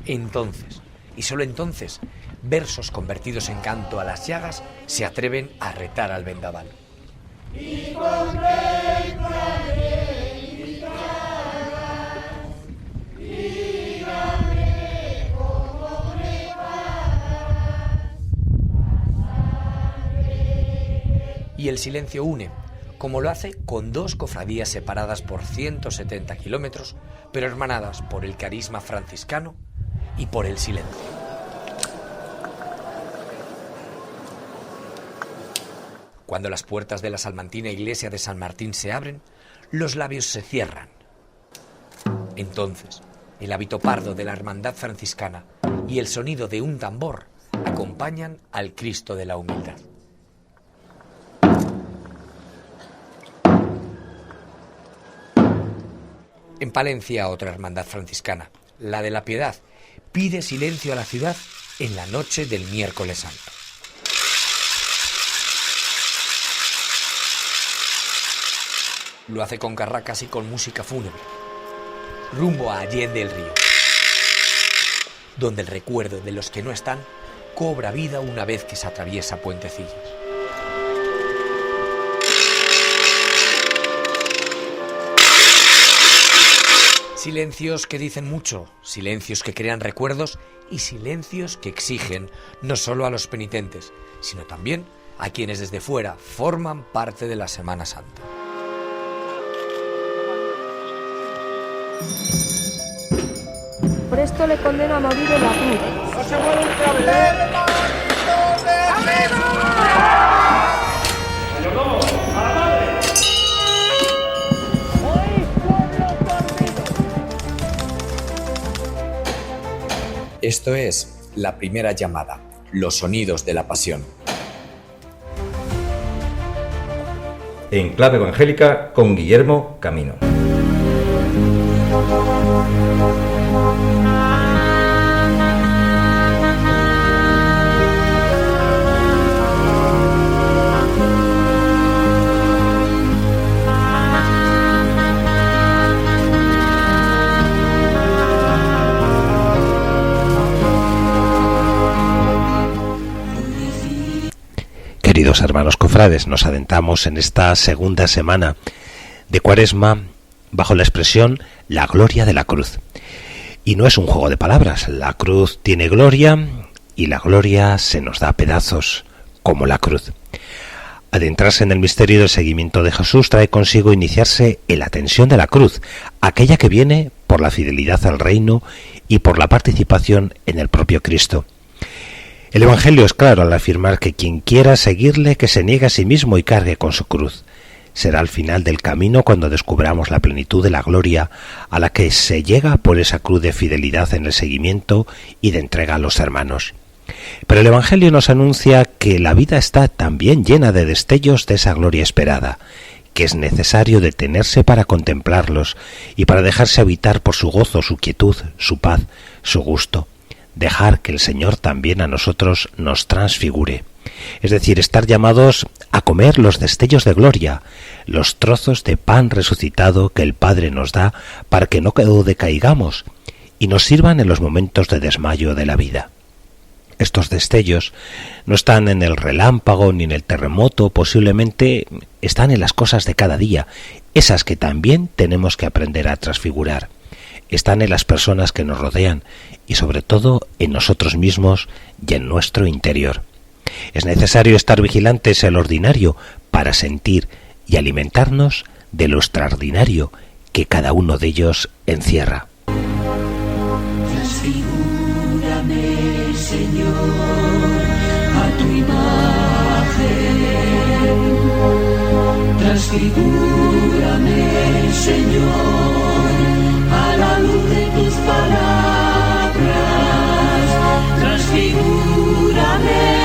Entonces, y solo entonces, versos convertidos en canto a las llagas se atreven a retar al vendaval. Y el silencio une, como lo hace con dos cofradías separadas por 170 kilómetros, pero hermanadas por el carisma franciscano y por el silencio. Cuando las puertas de la salmantina iglesia de San Martín se abren, los labios se cierran. Entonces, el hábito pardo de la hermandad franciscana y el sonido de un tambor acompañan al Cristo de la Humildad. En Palencia, otra hermandad franciscana, la de la Piedad, pide silencio a la ciudad en la noche del Miércoles Santo. Lo hace con carracas y con música fúnebre, rumbo a Allende el Río, donde el recuerdo de los que no están cobra vida una vez que se atraviesa Puentecillas. Silencios que dicen mucho, silencios que crean recuerdos y silencios que exigen no solo a los penitentes, sino también a quienes desde fuera forman parte de la Semana Santa. Por esto le condeno a morir en la cruz. ¡No se mueve un clavel! Esto es La Primera Llamada, los sonidos de la pasión. En clave evangélica con Guillermo Camino. Queridos hermanos cofrades, nos adentramos en esta segunda semana de Cuaresma bajo la expresión la gloria de la cruz. Y no es un juego de palabras, la cruz tiene gloria y la gloria se nos da a pedazos como la cruz. Adentrarse en el misterio del seguimiento de Jesús trae consigo iniciarse en la tensión de la cruz, aquella que viene por la fidelidad al reino y por la participación en el propio Cristo. El Evangelio es claro al afirmar que quien quiera seguirle, que se niegue a sí mismo y cargue con su cruz. Será al final del camino cuando descubramos la plenitud de la gloria a la que se llega por esa cruz de fidelidad en el seguimiento y de entrega a los hermanos. Pero el Evangelio nos anuncia que la vida está también llena de destellos de esa gloria esperada, que es necesario detenerse para contemplarlos y para dejarse habitar por su gozo, su quietud, su paz, su gusto. Dejar que el Señor también a nosotros nos transfigure. Es decir, estar llamados a comer los destellos de gloria, los trozos de pan resucitado que el Padre nos da para que no decaigamos y nos sirvan en los momentos de desmayo de la vida. Estos destellos no están en el relámpago ni en el terremoto, posiblemente están en las cosas de cada día, esas que también tenemos que aprender a transfigurar. Están en las personas que nos rodean y sobre todo en nosotros mismos y en nuestro interior. Es necesario estar vigilantes en lo ordinario para sentir y alimentarnos de lo extraordinario que cada uno de ellos encierra. Transfigúrame, Señor, a tu imagen. Transfigúrame, Señor, a la luz de tus palabras. Transfigúrame.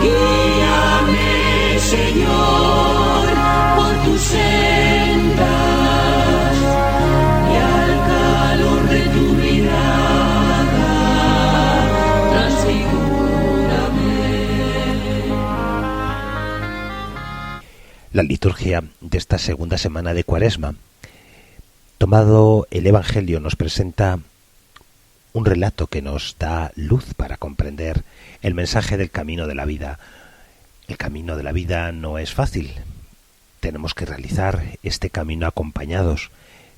Guíame, Señor, por tus sendas y al calor de tu mirada, transfigúrame. La liturgia de esta segunda semana de Cuaresma, tomado el Evangelio, nos presenta un relato que nos da luz para comprender el mensaje del camino de la vida. El camino de la vida no es fácil. Tenemos que realizar este camino acompañados,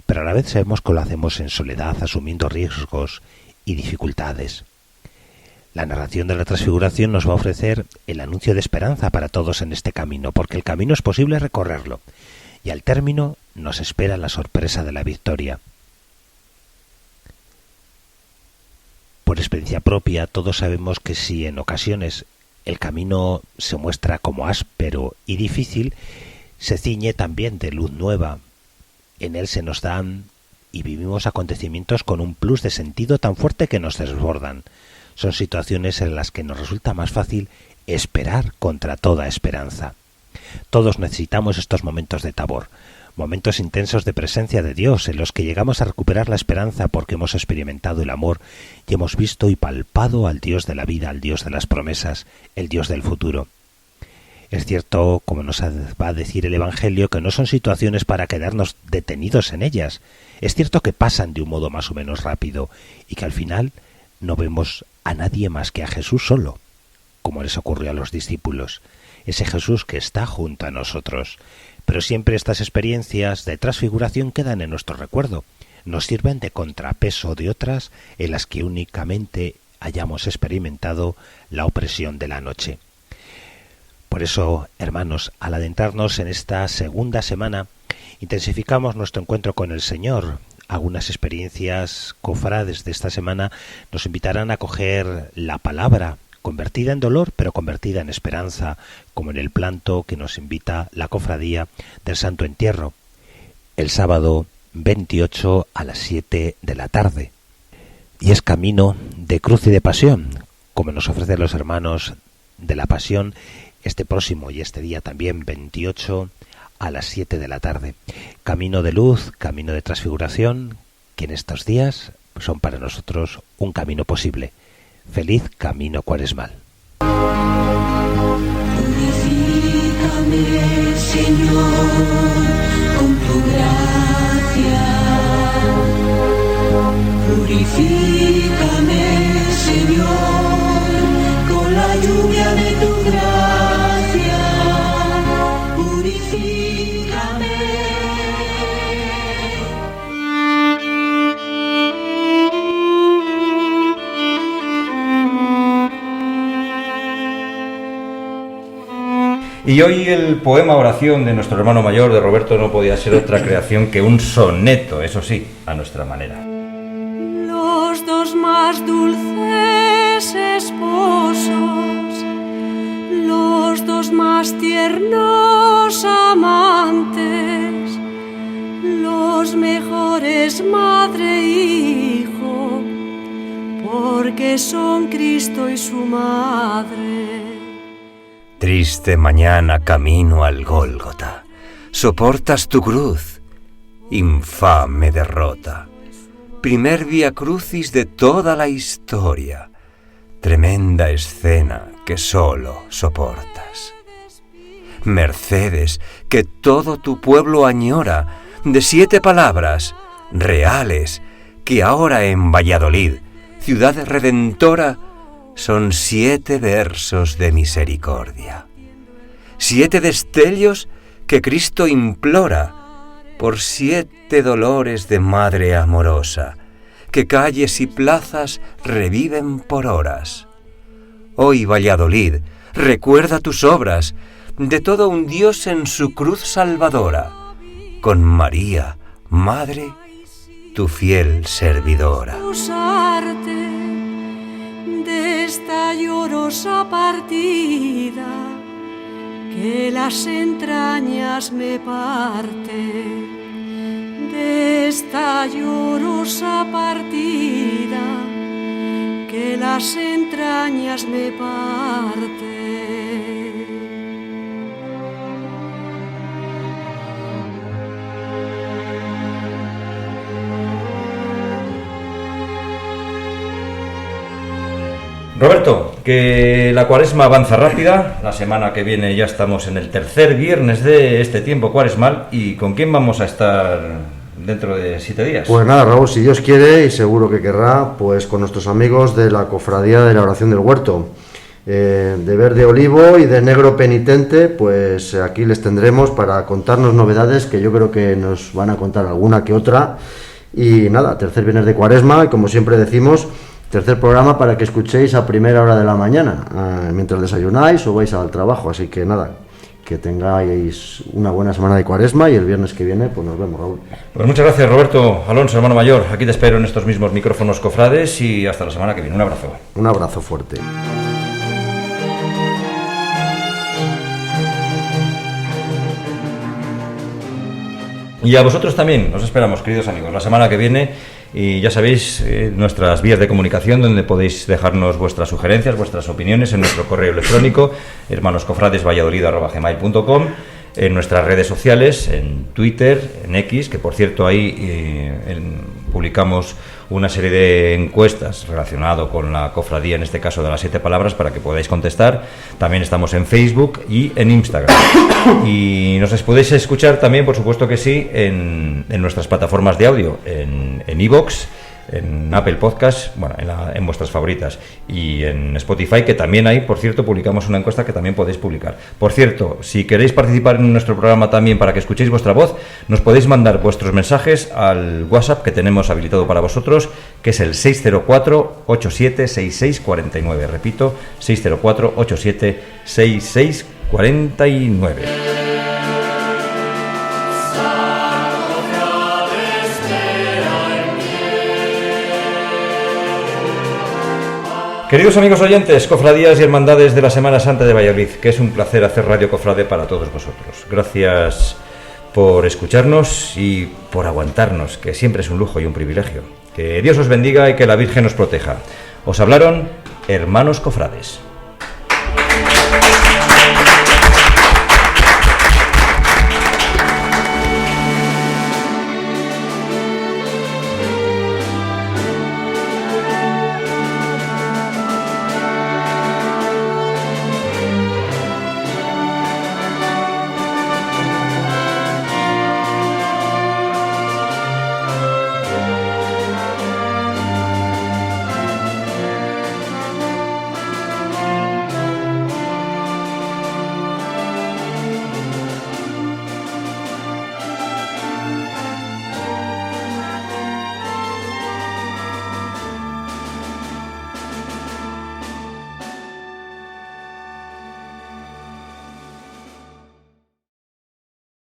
pero a la vez sabemos que lo hacemos en soledad, asumiendo riesgos y dificultades. La narración de la transfiguración nos va a ofrecer el anuncio de esperanza para todos en este camino, porque el camino es posible recorrerlo, y al término nos espera la sorpresa de la victoria. Por experiencia propia, todos sabemos que si en ocasiones el camino se muestra como áspero y difícil, se ciñe también de luz nueva. En él se nos dan y vivimos acontecimientos con un plus de sentido tan fuerte que nos desbordan. Son situaciones en las que nos resulta más fácil esperar contra toda esperanza. Todos necesitamos estos momentos de Tabor, momentos intensos de presencia de Dios en los que llegamos a recuperar la esperanza porque hemos experimentado el amor y hemos visto y palpado al Dios de la vida, al Dios de las promesas, el Dios del futuro. Es cierto, como nos va a decir el Evangelio, que no son situaciones para quedarnos detenidos en ellas. Es cierto que pasan de un modo más o menos rápido y que al final no vemos a nadie más que a Jesús solo, como les ocurrió a los discípulos, ese Jesús que está junto a nosotros. Pero siempre estas experiencias de transfiguración quedan en nuestro recuerdo, nos sirven de contrapeso de otras en las que únicamente hayamos experimentado la opresión de la noche. Por eso, hermanos, al adentrarnos en esta segunda semana, intensificamos nuestro encuentro con el Señor. Algunas experiencias cofrades de esta semana nos invitarán a coger la palabra, convertida en dolor, pero convertida en esperanza, como en el planto que nos invita la cofradía del Santo Entierro, el sábado 28 a las 7 de la tarde. Y es camino de cruz y de pasión, como nos ofrecen los hermanos de la Pasión este próximo y este día también 28 a las 7 de la tarde. Camino de luz, camino de transfiguración, que en estos días son para nosotros un camino posible. Feliz camino cuaresmal. Purifícame, Señor, con tu gracia. Purifícame, Señor, con la lluvia Y hoy el poema oración de nuestro hermano mayor, de Roberto, no podía ser otra creación que un soneto, eso sí, a nuestra manera. Los dos más dulces esposos, los dos más tiernos amantes, los mejores madre e hijo, porque son Cristo y su madre. Triste mañana camino al Gólgota, soportas tu cruz, infame derrota. Primer vía crucis de toda la historia, tremenda escena que solo soportas. Mercedes, que todo tu pueblo añora, de 7 palabras reales, que ahora en Valladolid, ciudad redentora, son 7 versos de misericordia. 7 destellos que Cristo implora, por 7 dolores de madre amorosa, que calles y plazas reviven por horas. Hoy, Valladolid, recuerda tus obras, de todo un Dios en su cruz salvadora, con María, Madre, tu fiel servidora. De esta llorosa partida, que las entrañas me parte, de esta llorosa partida, que las entrañas me parte. Roberto, que la cuaresma avanza rápida, la semana que viene ya estamos en el tercer viernes de este tiempo cuaresmal, ¿y con quién vamos a estar dentro de 7 días? Pues nada, Raúl, si Dios quiere, y seguro que querrá, pues con nuestros amigos de la Cofradía de la Oración del Huerto, de Verde Olivo y de Negro Penitente, pues aquí les tendremos para contarnos novedades que yo creo que nos van a contar alguna que otra. Y nada, tercer viernes de cuaresma, y como siempre decimos, tercer programa para que escuchéis a primera hora de la mañana, mientras desayunáis o vais al trabajo. Así que nada, que tengáis una buena semana de cuaresma y el viernes que viene pues nos vemos, Raúl. Pues muchas gracias, Roberto Alonso, hermano mayor. Aquí te espero en estos mismos micrófonos cofrades y hasta la semana que viene. Un abrazo. Un abrazo fuerte. Y a vosotros también, os esperamos, queridos amigos, la semana que viene. Y ya sabéis, nuestras vías de comunicación donde podéis dejarnos vuestras sugerencias, vuestras opiniones en nuestro correo electrónico hermanoscofradesvalladolid@gmail.com, en nuestras redes sociales, en Twitter, en X, que por cierto ahí publicamos una serie de encuestas relacionado con la cofradía, en este caso de las 7 palabras, para que podáis contestar. También estamos en Facebook y en Instagram. Y nos podéis escuchar también, por supuesto que sí, en nuestras plataformas de audio, en iVoox, en Apple Podcast, bueno, en vuestras favoritas, y en Spotify, que también hay, por cierto, publicamos una encuesta que también podéis publicar. Por cierto, si queréis participar en nuestro programa también para que escuchéis vuestra voz, nos podéis mandar vuestros mensajes al WhatsApp que tenemos habilitado para vosotros, que es el 604-876649. Repito, 604-876649. Queridos amigos oyentes, cofradías y hermandades de la Semana Santa de Valladolid, que es un placer hacer Radio Cofrade para todos vosotros. Gracias por escucharnos y por aguantarnos, que siempre es un lujo y un privilegio. Que Dios os bendiga y que la Virgen os proteja. Os hablaron hermanos cofrades.